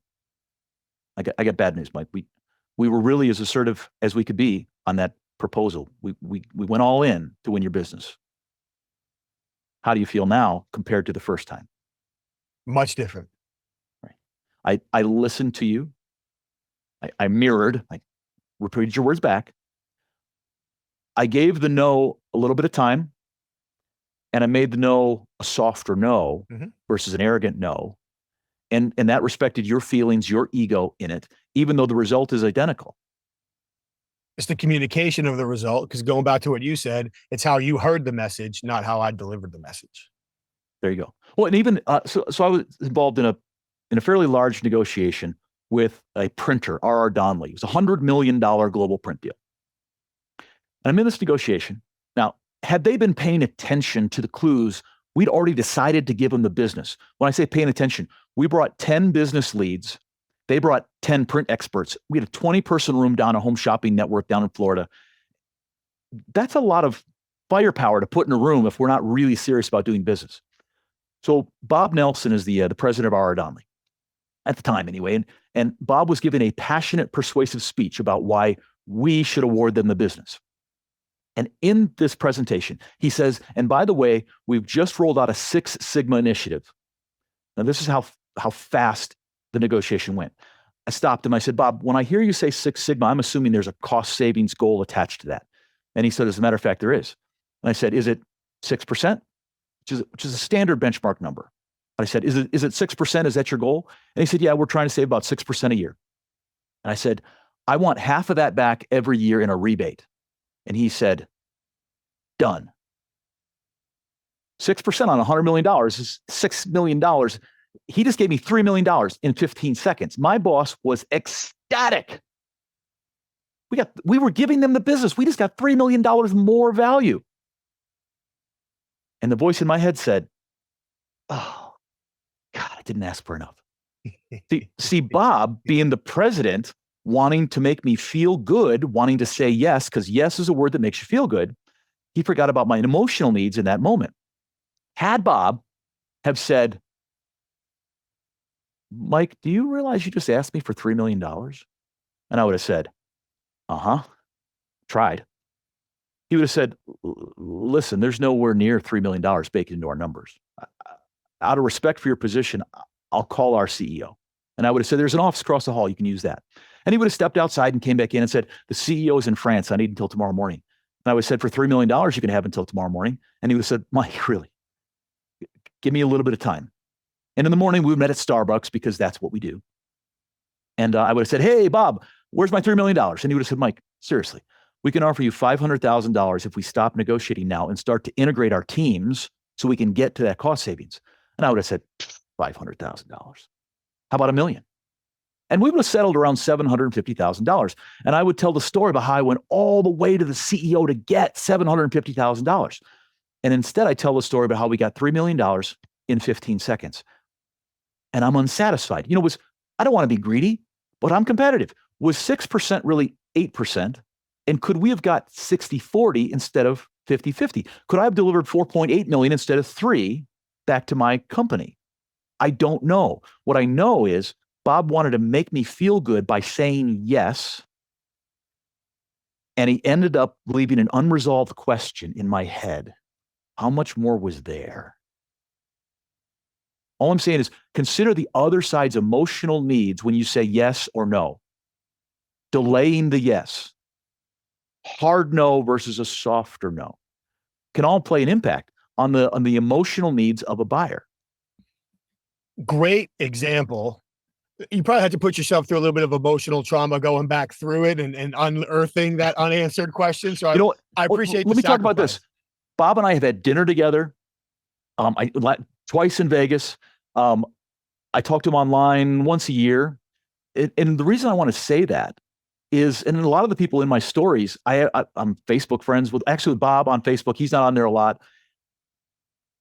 I got bad news, Mike. We were really as assertive as we could be on that proposal. We went all in to win your business. How do you feel now compared to the first time? Much different. Right. I listened to you. I mirrored. I repeated your words back. I gave the no a little bit of time, and I made the no a softer no versus an arrogant no. And that respected your feelings, your ego in it, even though the result is identical. It's the communication of the result, because going back to what you said, it's how you heard the message, not how I delivered the message. There you go. Well, and even so I was involved in a fairly large negotiation with a printer, R.R. Donnelley. It was a $100 million global print deal. And I'm in this negotiation. Now, had they been paying attention to the clues, we'd already decided to give them the business. When I say paying attention, we brought 10 business leads. They brought 10 print experts. We had a 20-person room down at Home Shopping Network down in Florida. That's a lot of firepower to put in a room if we're not really serious about doing business. So Bob Nelson is the president of R.R. Donnelley at the time anyway. And Bob was giving a passionate, persuasive speech about why we should award them the business. And in this presentation, he says, and by the way, we've just rolled out a Six Sigma initiative. Now, this is how fast the negotiation went. I stopped him. I said, Bob, when I hear you say Six Sigma, I'm assuming there's a cost savings goal attached to that. And he said, as a matter of fact, there is. And I said, is it 6%? Which is a standard benchmark number. I said, is it 6%? Is that your goal? And he said, yeah, we're trying to save about 6% a year. And I said, I want half of that back every year in a rebate. And he said, done. 6% on $100 million is $6 million. He just gave me $3 million in 15 seconds. My boss was ecstatic. We were giving them the business. We just got $3 million more value. And the voice in my head said, oh, God, I didn't ask for enough. See, Bob being the president, wanting to make me feel good, wanting to say yes, because yes is a word that makes you feel good. He forgot about my emotional needs in that moment. Had Bob have said, Mike, do you realize you just asked me for $3 million? And I would have said, tried. He would have said, listen, there's nowhere near $3 million baked into our numbers. Out of respect for your position, I'll call our CEO. And I would have said, there's an office across the hall. You can use that. And he would have stepped outside and came back in and said, the CEO is in France. I need until tomorrow morning. And I would have said, for $3 million, you can have until tomorrow morning. And he would have said, Mike, really, give me a little bit of time. And in the morning, we met at Starbucks because that's what we do. And I would have said, hey, Bob, where's my $3 million? And he would have said, Mike, seriously, we can offer you $500,000 if we stop negotiating now and start to integrate our teams so we can get to that cost savings. And I would have said, $500,000. How about $1 million? And we would have settled around $750,000. And I would tell the story about how I went all the way to the CEO to get $750,000. And instead, I tell the story about how we got $3 million in 15 seconds. And I'm unsatisfied. I don't want to be greedy, but I'm competitive. Was 6% really 8%? And could we have got 60-40 instead of 50-50? Could I have delivered 4.8 million instead of 3 back to my company? I don't know. What I know is Bob wanted to make me feel good by saying yes. And he ended up leaving an unresolved question in my head. How much more was there? All I'm saying is consider the other side's emotional needs when you say yes or no. Delaying the yes. Hard no versus a softer no can all play an impact on the emotional needs of a buyer. Great example. You probably had to put yourself through a little bit of emotional trauma going back through it and unearthing that unanswered question. So I appreciate Let me talk about this. Bob and I have had dinner together twice in Vegas. I talk to him online once a year. And the reason I want to say that is, and a lot of the people in my stories, I'm Facebook friends with Bob on Facebook. He's not on there a lot.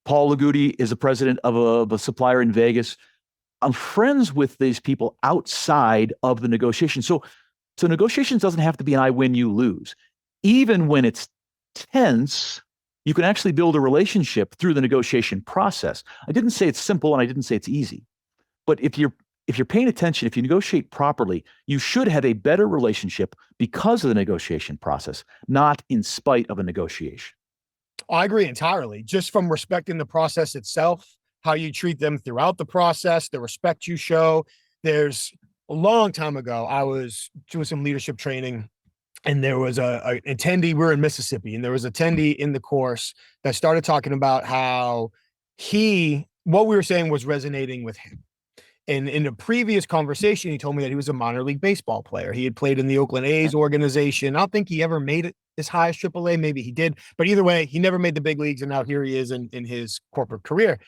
Paul Lagudi is the president of a supplier in Vegas. I'm friends with these people outside of the negotiation. So negotiations doesn't have to be an I win, you lose. Even when it's tense, you can actually build a relationship through the negotiation process. I didn't say it's simple and I didn't say it's easy. But if if you're paying attention, if you negotiate properly, you should have a better relationship because of the negotiation process, not in spite of a negotiation. I agree entirely. Just from respecting the process itself, how you treat them throughout the process, the respect you show. There's a long time ago, I was doing some leadership training, and there was a attendee. We're in Mississippi, and there was an attendee in the course that started talking about how what we were saying was resonating with him. And in a previous conversation, he told me that he was a minor league baseball player. He had played in the Oakland A's organization. I don't think he ever made it as high as AAA. Maybe he did. But either way, he never made the big leagues. And now here he is in his corporate career.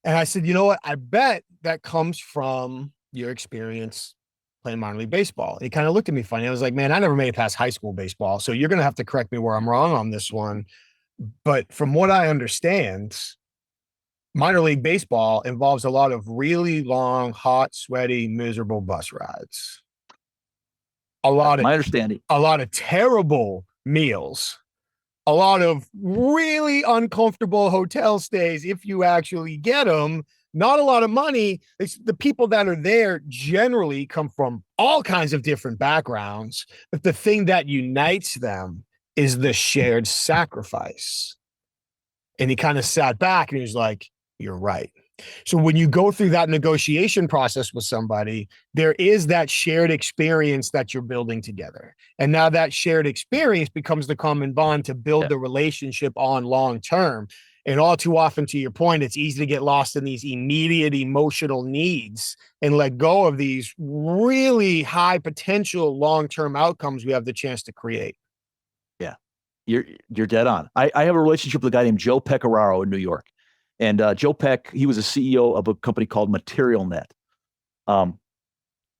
And I said, you know what? I bet that comes from your experience playing minor league baseball. And he kind of looked at me funny. I was like, man, I never made it past high school baseball. So you're going to have to correct me where I'm wrong on this one. But from what I understand, minor league baseball involves a lot of really long, hot, sweaty, miserable bus rides. My understanding. A lot of terrible meals, a lot of really uncomfortable hotel stays if you actually get them. Not a lot of money. The people that are there generally come from all kinds of different backgrounds, but the thing that unites them is the shared sacrifice. And he kind of sat back and he was like, you're right. So when you go through that negotiation process with somebody, there is that shared experience that you're building together. And now that shared experience becomes the common bond to build the relationship on long term. And all too often, to your point, it's easy to get lost in these immediate emotional needs and let go of these really high potential long-term outcomes we have the chance to create. Yeah, you're dead on. I have a relationship with a guy named Joe Pecoraro in New York. And Joe Peck, he was a CEO of a company called MaterialNet.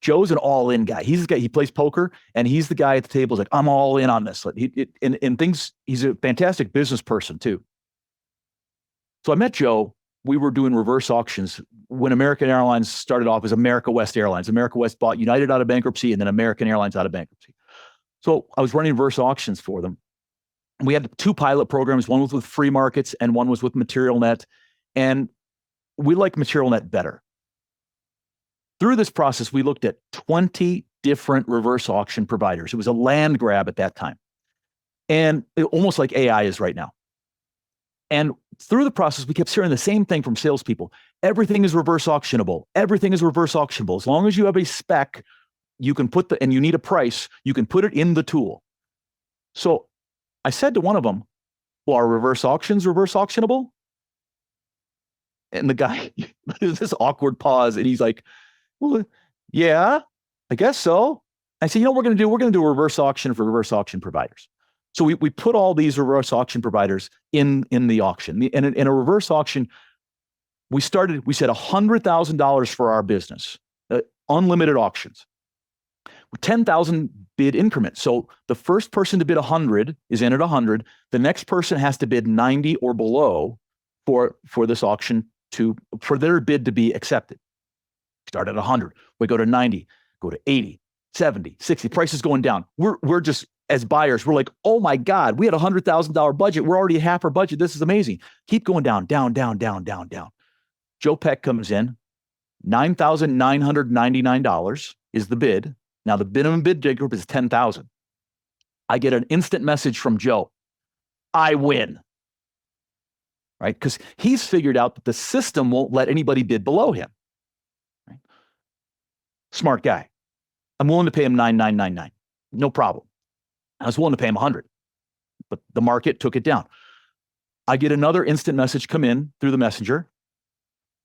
Joe's an all-in guy. He's the guy, he plays poker, and he's the guy at the table who's like, I'm all in on this. He's a fantastic business person too. So I met Joe. We were doing reverse auctions when American Airlines started off as America West Airlines. America West bought United out of bankruptcy and then American Airlines out of bankruptcy. So I was running reverse auctions for them. We had 2 pilot programs. One was with Free Markets and one was with MaterialNet. And we like MaterialNet better. Through this process, we looked at 20 different reverse auction providers. It was a land grab at that time. And almost like AI is right now. And through the process, we kept hearing the same thing from salespeople. Everything is reverse auctionable. Everything is reverse auctionable. As long as you have a spec, you can and you need a price, you can put it in the tool. So I said to one of them, well, are reverse auctions reverse auctionable? And the guy, there's this awkward pause, and he's like, well, yeah, I guess so. I said, you know what we're going to do? We're going to do a reverse auction for reverse auction providers. So we put all these reverse auction providers in the auction. And in a reverse auction, we said $100,000 for our business, unlimited auctions, 10,000 bid increments. So the first person to bid 100 is in at 100. The next person has to bid 90 or below for this auction for their bid to be accepted. Start at 100. We go to 90, go to 80, 70, 60. Prices going down. We're just, as buyers, we're like, oh my God, we had $100,000 budget. We're already half our budget. This is amazing. Keep going down, down, down, down, down, down. Joe Peck comes in. $9,999 is the bid. Now the minimum bid group is 10,000. I get an instant message from Joe. I win. Right? Because he's figured out that the system won't let anybody bid below him. Right? Smart guy. I'm willing to pay him $9,999. No problem. I was willing to pay him 100, but the market took it down. I get another instant message come in through the messenger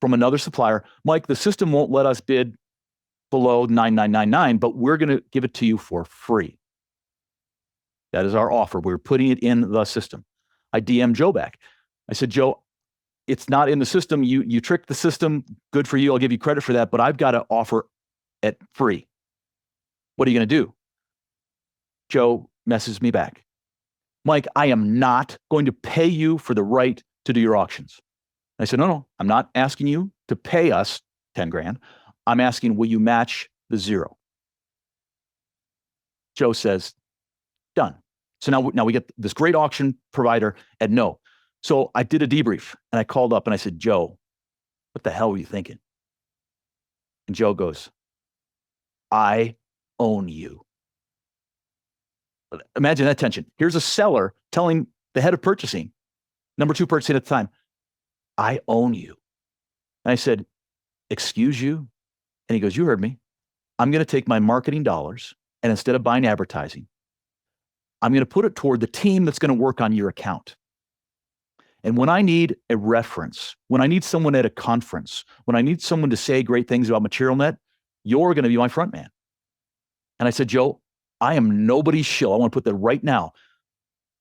from another supplier. Mike, the system won't let us bid below 9,999, but we're going to give it to you for free. That is our offer. We're putting it in the system. I DM Joe back. I said, Joe, it's not in the system. You tricked the system. Good for you. I'll give you credit for that, but I've got to offer at free. What are you going to do? Joe messages me back. Mike, I am not going to pay you for the right to do your auctions. I said, no, I'm not asking you to pay us 10 grand. I'm asking, will you match the 0? Joe says, done. So now we get this great auction provider at no. So I did a debrief and I called up and I said, Joe, what the hell were you thinking? And Joe goes, I own you. Imagine that tension. Here's a seller telling the head of purchasing, number 2 purchasing at the time, I own you. And I said, excuse you? And he goes, you heard me. I'm going to take my marketing dollars, and instead of buying advertising, I'm going to put it toward the team that's going to work on your account. And when I need a reference, when I need someone at a conference, when I need someone to say great things about MaterialNet, you're going to be my front man. And I said, Joe, I am nobody's shill. I want to put that right now.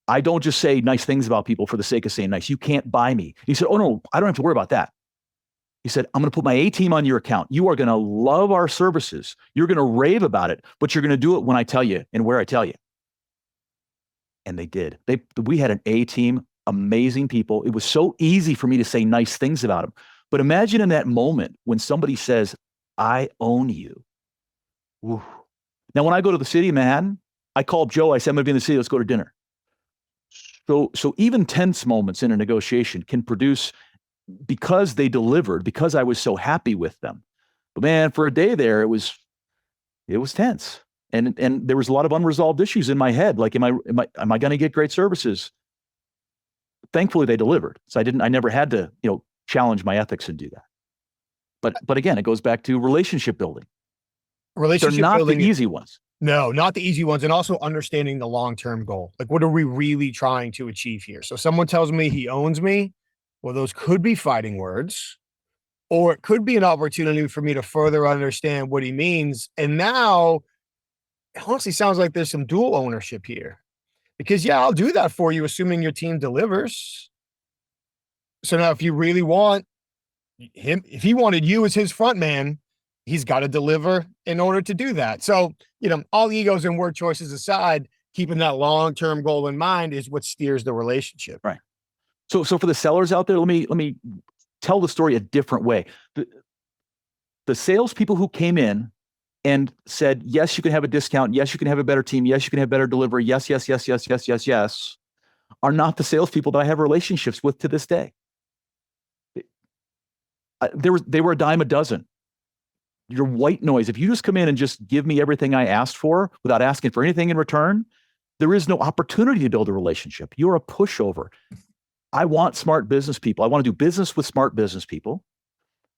I don't just say nice things about people for the sake of saying nice. You can't buy me. He said, oh no, I don't have to worry about that. He said, I'm going to put my A team on your account. You are going to love our services. You're going to rave about it, but you're going to do it when I tell you and where I tell you. And they did. We had an A team, amazing people. It was so easy for me to say nice things about them. But imagine in that moment when somebody says, I own you. Whew. Now, when I go to the city of Manhattan, I call up Joe. I say, I'm going to be in the city. Let's go to dinner. So even tense moments in a negotiation can produce, because they delivered, because I was so happy with them. But man, for a day there, it was tense. And there was a lot of unresolved issues in my head. Like, am I going to get great services? Thankfully, they delivered. So I never had to, challenge my ethics and do that. But again, it goes back to relationship building. Relationship They're not building, the easy ones. No, not the easy ones. And also understanding the long-term goal. Like, what are we really trying to achieve here? So someone tells me he owns me. Well, those could be fighting words, or it could be an opportunity for me to further understand what he means. And now it honestly sounds like there's some dual ownership here, because yeah, I'll do that for you, assuming your team delivers. So now if you really want him, if he wanted you as his front man, he's got to deliver in order to do that. So, all egos and word choices aside, keeping that long-term goal in mind is what steers the relationship. Right. So for the sellers out there, let me tell the story a different way. The salespeople who came in and said, yes, you can have a discount. Yes, you can have a better team. Yes, you can have better delivery. Yes, yes, yes, yes, yes, yes, yes, are not the salespeople that I have relationships with to this day. They were a dime a dozen. You're white noise. If you just come in and just give me everything I asked for without asking for anything in return, there is no opportunity to build a relationship. You're a pushover. I want smart business people. I want to do business with smart business people.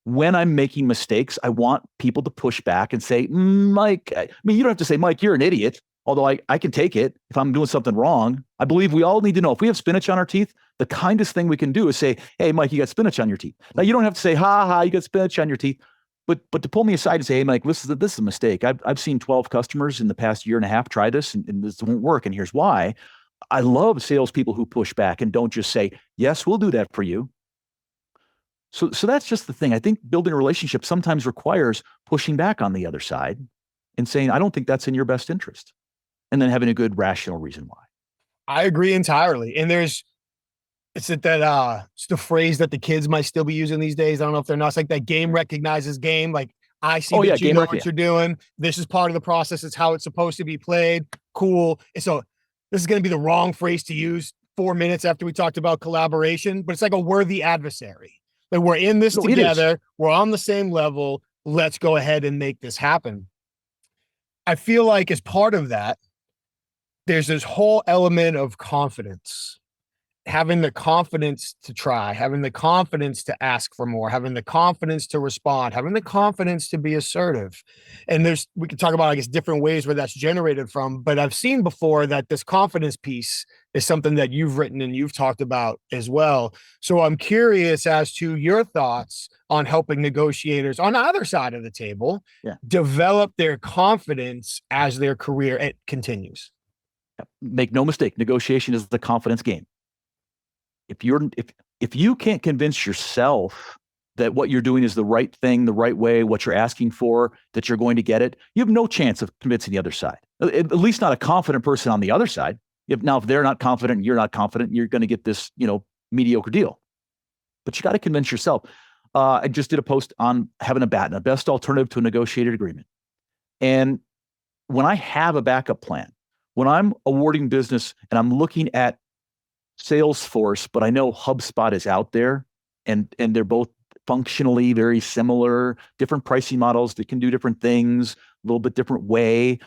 When I'm making mistakes, I want people to push back and say, Mike, you don't have to say, Mike, you're an idiot. Although I can take it if I'm doing something wrong. I believe we all need to know, if we have spinach on our teeth, the kindest thing we can do is say, hey, Mike, you got spinach on your teeth. Now, you don't have to say, you got spinach on your teeth. But to pull me aside and say, hey, Mike, this is a mistake. I've seen 12 customers in the past year and a half try this, and this won't work. And here's why. I love salespeople who push back and don't just say, yes, we'll do that for you. So that's just the thing. I think building a relationship sometimes requires pushing back on the other side and saying, I don't think that's in your best interest. And then having a good rational reason why. I agree entirely. And it's the phrase that the kids might still be using these days. I don't know if they're not. It's like that game recognizes game. Like, I see that you know what you're doing. This is part of the process. It's how it's supposed to be played. Cool. And so this is going to be the wrong phrase to use 4 minutes after we talked about collaboration, but it's like a worthy adversary. Like, we're in this together. We're on the same level. Let's go ahead and make this happen. I feel like as part of that, there's this whole element of confidence. Having the confidence to try, having the confidence to ask for more, having the confidence to respond, having the confidence to be assertive. And we can talk about, I guess, different ways where that's generated from, but I've seen before that this confidence piece is something that you've written and you've talked about as well. So I'm curious as to your thoughts on helping negotiators on either side of the table develop their confidence as their career continues. Make no mistake, negotiation is the confidence game. If you can't convince yourself that what you're doing is the right thing, the right way, what you're asking for, that you're going to get it, you have no chance of convincing the other side. At least not a confident person on the other side. If they're not confident and you're not confident, you're going to get this, mediocre deal. But you got to convince yourself. I just did a post on having a BATNA, best alternative to a negotiated agreement. And when I have a backup plan, when I'm awarding business and I'm looking at Salesforce, but I know HubSpot is out there, and they're both functionally very similar, different pricing models that can do different things, a little bit different way.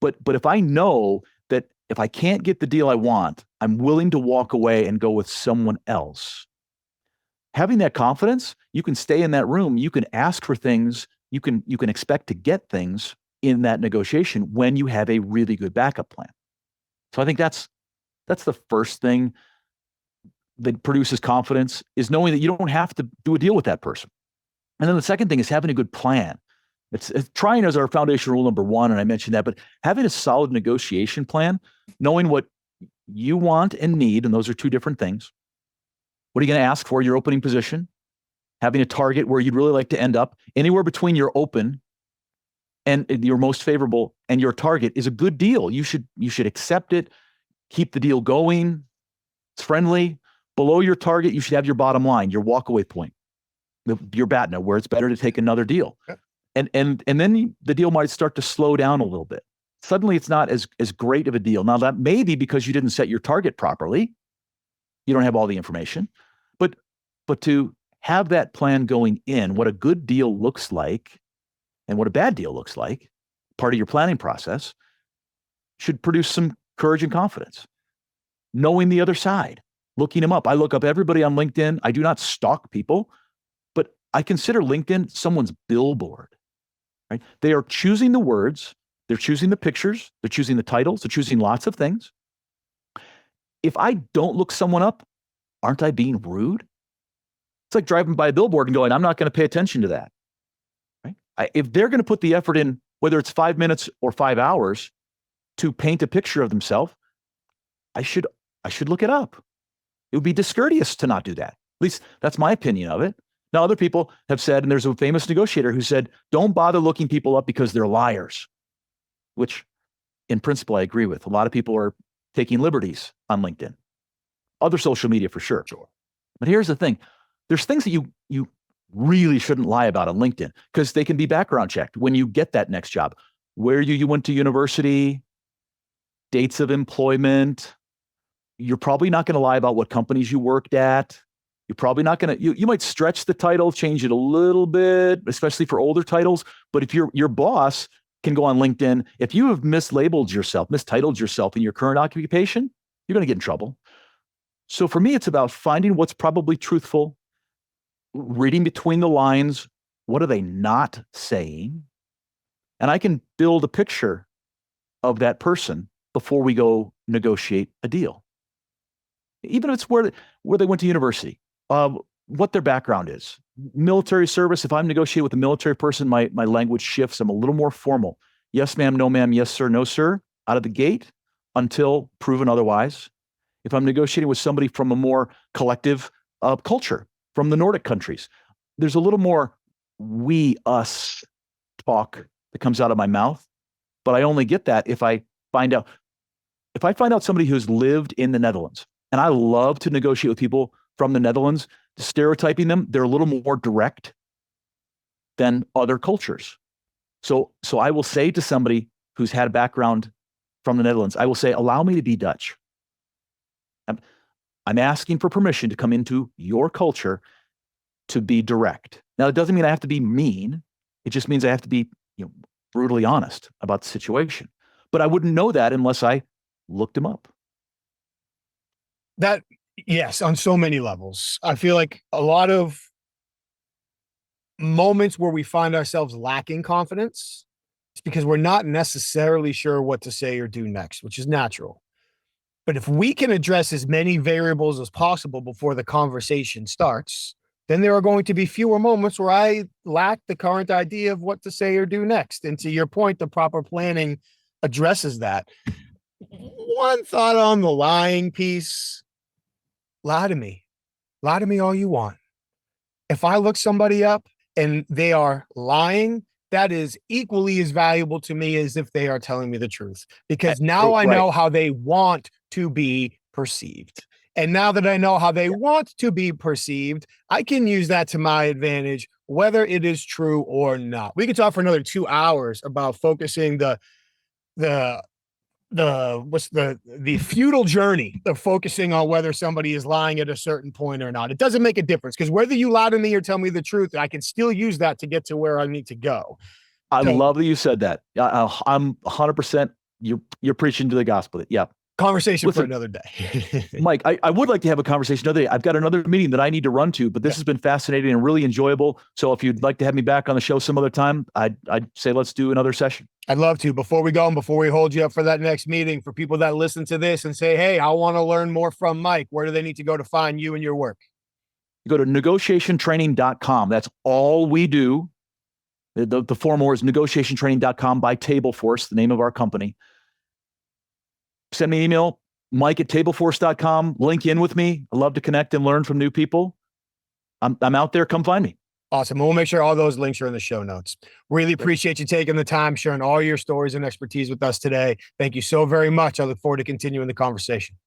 But if I know that if I can't get the deal I want, I'm willing to walk away and go with someone else. Having that confidence, you can stay in that room, you can ask for things, you can expect to get things in that negotiation when you have a really good backup plan. So I think that's the first thing that produces confidence, is knowing that you don't have to do a deal with that person. And then the second thing is having a good plan. It's trying as our foundation rule number one, and I mentioned that, but having a solid negotiation plan, knowing what you want and need, and those are two different things. What are you going to ask for your opening position? Having a target where you'd really like to end up. Anywhere between your open and your most favorable and your target is a good deal. You should accept it, keep the deal going. It's friendly. Below your target, you should have your bottom line, your walkaway point, your BATNA, where it's better to take another deal. Okay. And then the deal might start to slow down a little bit. Suddenly it's not as great of a deal. Now that may be because you didn't set your target properly. You don't have all the information, but to have that plan going in, what a good deal looks like and what a bad deal looks like, part of your planning process, should produce some courage and confidence. Knowing the other side, looking them up. I look up everybody on LinkedIn. I do not stalk people, but I consider LinkedIn someone's billboard, right? They are choosing the words, they're choosing the pictures, they're choosing the titles, they're choosing lots of things. If I don't look someone up, aren't I being rude? It's like driving by a billboard and going, I'm not going to pay attention to that, right? If they're going to put the effort in, whether it's 5 minutes or 5 hours, to paint a picture of themselves, I should look it up. It would be discourteous to not do that. At least that's my opinion of it. Now, other people have said, and there's a famous negotiator who said, don't bother looking people up because they're liars, which in principle I agree with. A lot of people are taking liberties on LinkedIn, other social media for sure. But here's the thing. There's things that you really shouldn't lie about on LinkedIn because they can be background checked when you get that next job. Where you went to university, dates of employment. You're probably not going to lie about what companies you worked at. You're probably not going to, you might stretch the title, change it a little bit, especially for older titles. But if your boss can go on LinkedIn, if you have mistitled yourself in your current occupation, you're going to get in trouble. So for me, it's about finding what's probably truthful, reading between the lines. What are they not saying? And I can build a picture of that person before we go negotiate a deal. Even if it's where they went to university, what their background is. Military service, if I'm negotiating with a military person, my language shifts. I'm a little more formal. Yes, ma'am, no, ma'am, yes, sir, no, sir, out of the gate until proven otherwise. If I'm negotiating with somebody from a more collective culture, from the Nordic countries, there's a little more we, us talk that comes out of my mouth. But I only get that if I find out somebody who's lived in the Netherlands. And I love to negotiate with people from the Netherlands, stereotyping them. They're a little more direct than other cultures. So I will say to somebody who's had a background from the Netherlands, I will say, allow me to be Dutch. I'm asking for permission to come into your culture to be direct. Now, it doesn't mean I have to be mean. It just means I have to be brutally honest about the situation. But I wouldn't know that unless I looked him up. That, yes, on so many levels. I feel like a lot of moments where we find ourselves lacking confidence is because we're not necessarily sure what to say or do next, which is natural. But if we can address as many variables as possible before the conversation starts, then there are going to be fewer moments where I lack the current idea of what to say or do next. And to your point, the proper planning addresses that. One thought on the lying piece. Lie to me. Lie to me all you want. If I look somebody up and they are lying, that is equally as valuable to me as if they are telling me the truth, because now I know how they want to be perceived. And now that I know how they want to be perceived, I can use that to my advantage, whether it is true or not. We could talk for another 2 hours about focusing the the feudal journey of focusing on whether somebody is lying at a certain point or not. It doesn't make a difference, because whether you lie to me or tell me the truth, I can still use that to get to where I need to go. I love that you said that. I'm 100%. You're preaching to the gospel. Yeah. Conversation for another day. Mike, I would like to have a conversation another day. I've got another meeting that I need to run to, but this has been fascinating and really enjoyable. So if you'd like to have me back on the show some other time, I'd say let's do another session. I'd love to. Before we go and before we hold you up for that next meeting, for people that listen to this and say, hey, I want to learn more from Mike, where do they need to go to find you and your work? You go to negotiationtraining.com. That's all we do. The form more is negotiationtraining.com by Tableforce, the name of our company. Send me an email, mike@tableforce.com. Link in with me. I love to connect and learn from new people. I'm out there. Come find me. Awesome. We'll make sure all those links are in the show notes. Really appreciate you taking the time, sharing all your stories and expertise with us today. Thank you so very much. I look forward to continuing the conversation.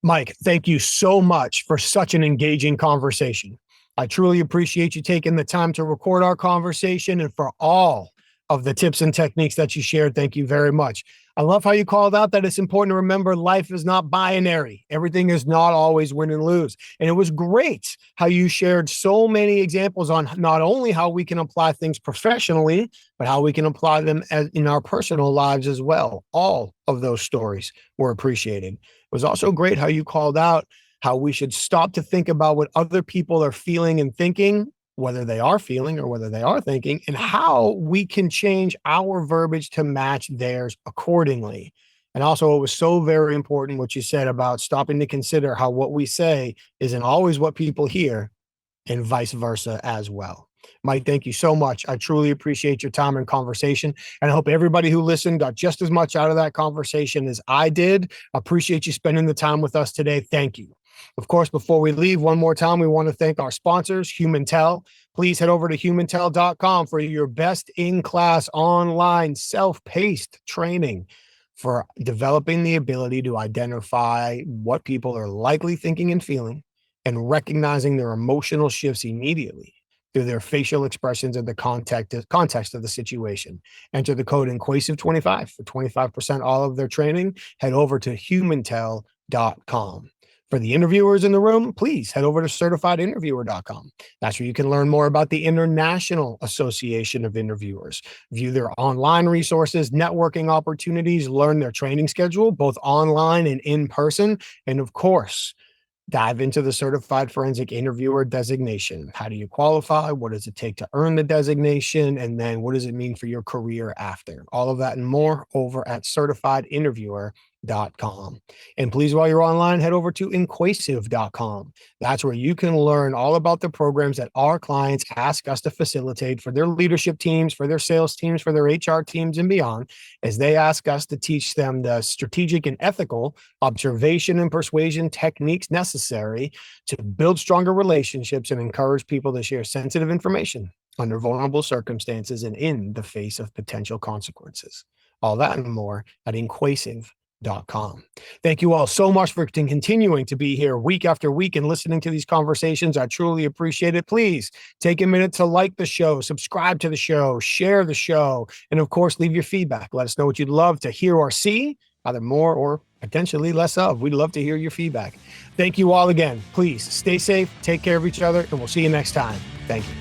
Mike, thank you so much for such an engaging conversation. I truly appreciate you taking the time to record our conversation, and for all of the tips and techniques that you shared. Thank you very much. I love how you called out that it's important to remember life is not binary. Everything is not always win and lose. And it was great how you shared so many examples on not only how we can apply things professionally, but how we can apply them in our personal lives as well. All of those stories were appreciated. It was also great how you called out how we should stop to think about what other people are feeling and thinking, whether they are feeling or whether they are thinking, and how we can change our verbiage to match theirs accordingly. And also, it was so very important what you said about stopping to consider how what we say isn't always what people hear, and vice versa as well. Mike, thank you so much. I truly appreciate your time and conversation. And I hope everybody who listened got just as much out of that conversation as I did. I appreciate you spending the time with us today. Thank you. Of course, before we leave, one more time, we want to thank our sponsors, HumanTel. Please head over to humantel.com for your best in-class online self-paced training for developing the ability to identify what people are likely thinking and feeling and recognizing their emotional shifts immediately through their facial expressions and the context of the situation. Enter the code persuasive25 for 25% all of their training. Head over to humantel.com. For the interviewers in the room, please head over to certifiedinterviewer.com. That's where you can learn more about the International Association of Interviewers, view their online resources, networking opportunities, learn their training schedule, both online and in person, and of course, dive into the Certified Forensic Interviewer designation. How do you qualify? What does it take to earn the designation? And then what does it mean for your career after? All of that and more over at certifiedinterviewer.com. And please, while you're online, head over to inquasive.com. That's where you can learn all about the programs that our clients ask us to facilitate for their leadership teams, for their sales teams, for their HR teams, and beyond, as they ask us to teach them the strategic and ethical observation and persuasion techniques necessary to build stronger relationships and encourage people to share sensitive information under vulnerable circumstances and in the face of potential consequences. All that and more at inquasive.com. Thank you all so much for continuing to be here week after week and listening to these conversations. I truly appreciate it. Please take a minute to like the show, subscribe to the show, share the show, and of course, leave your feedback. Let us know what you'd love to hear or see, either more or potentially less of. We'd love to hear your feedback. Thank you all again. Please stay safe, take care of each other, and we'll see you next time. Thank you.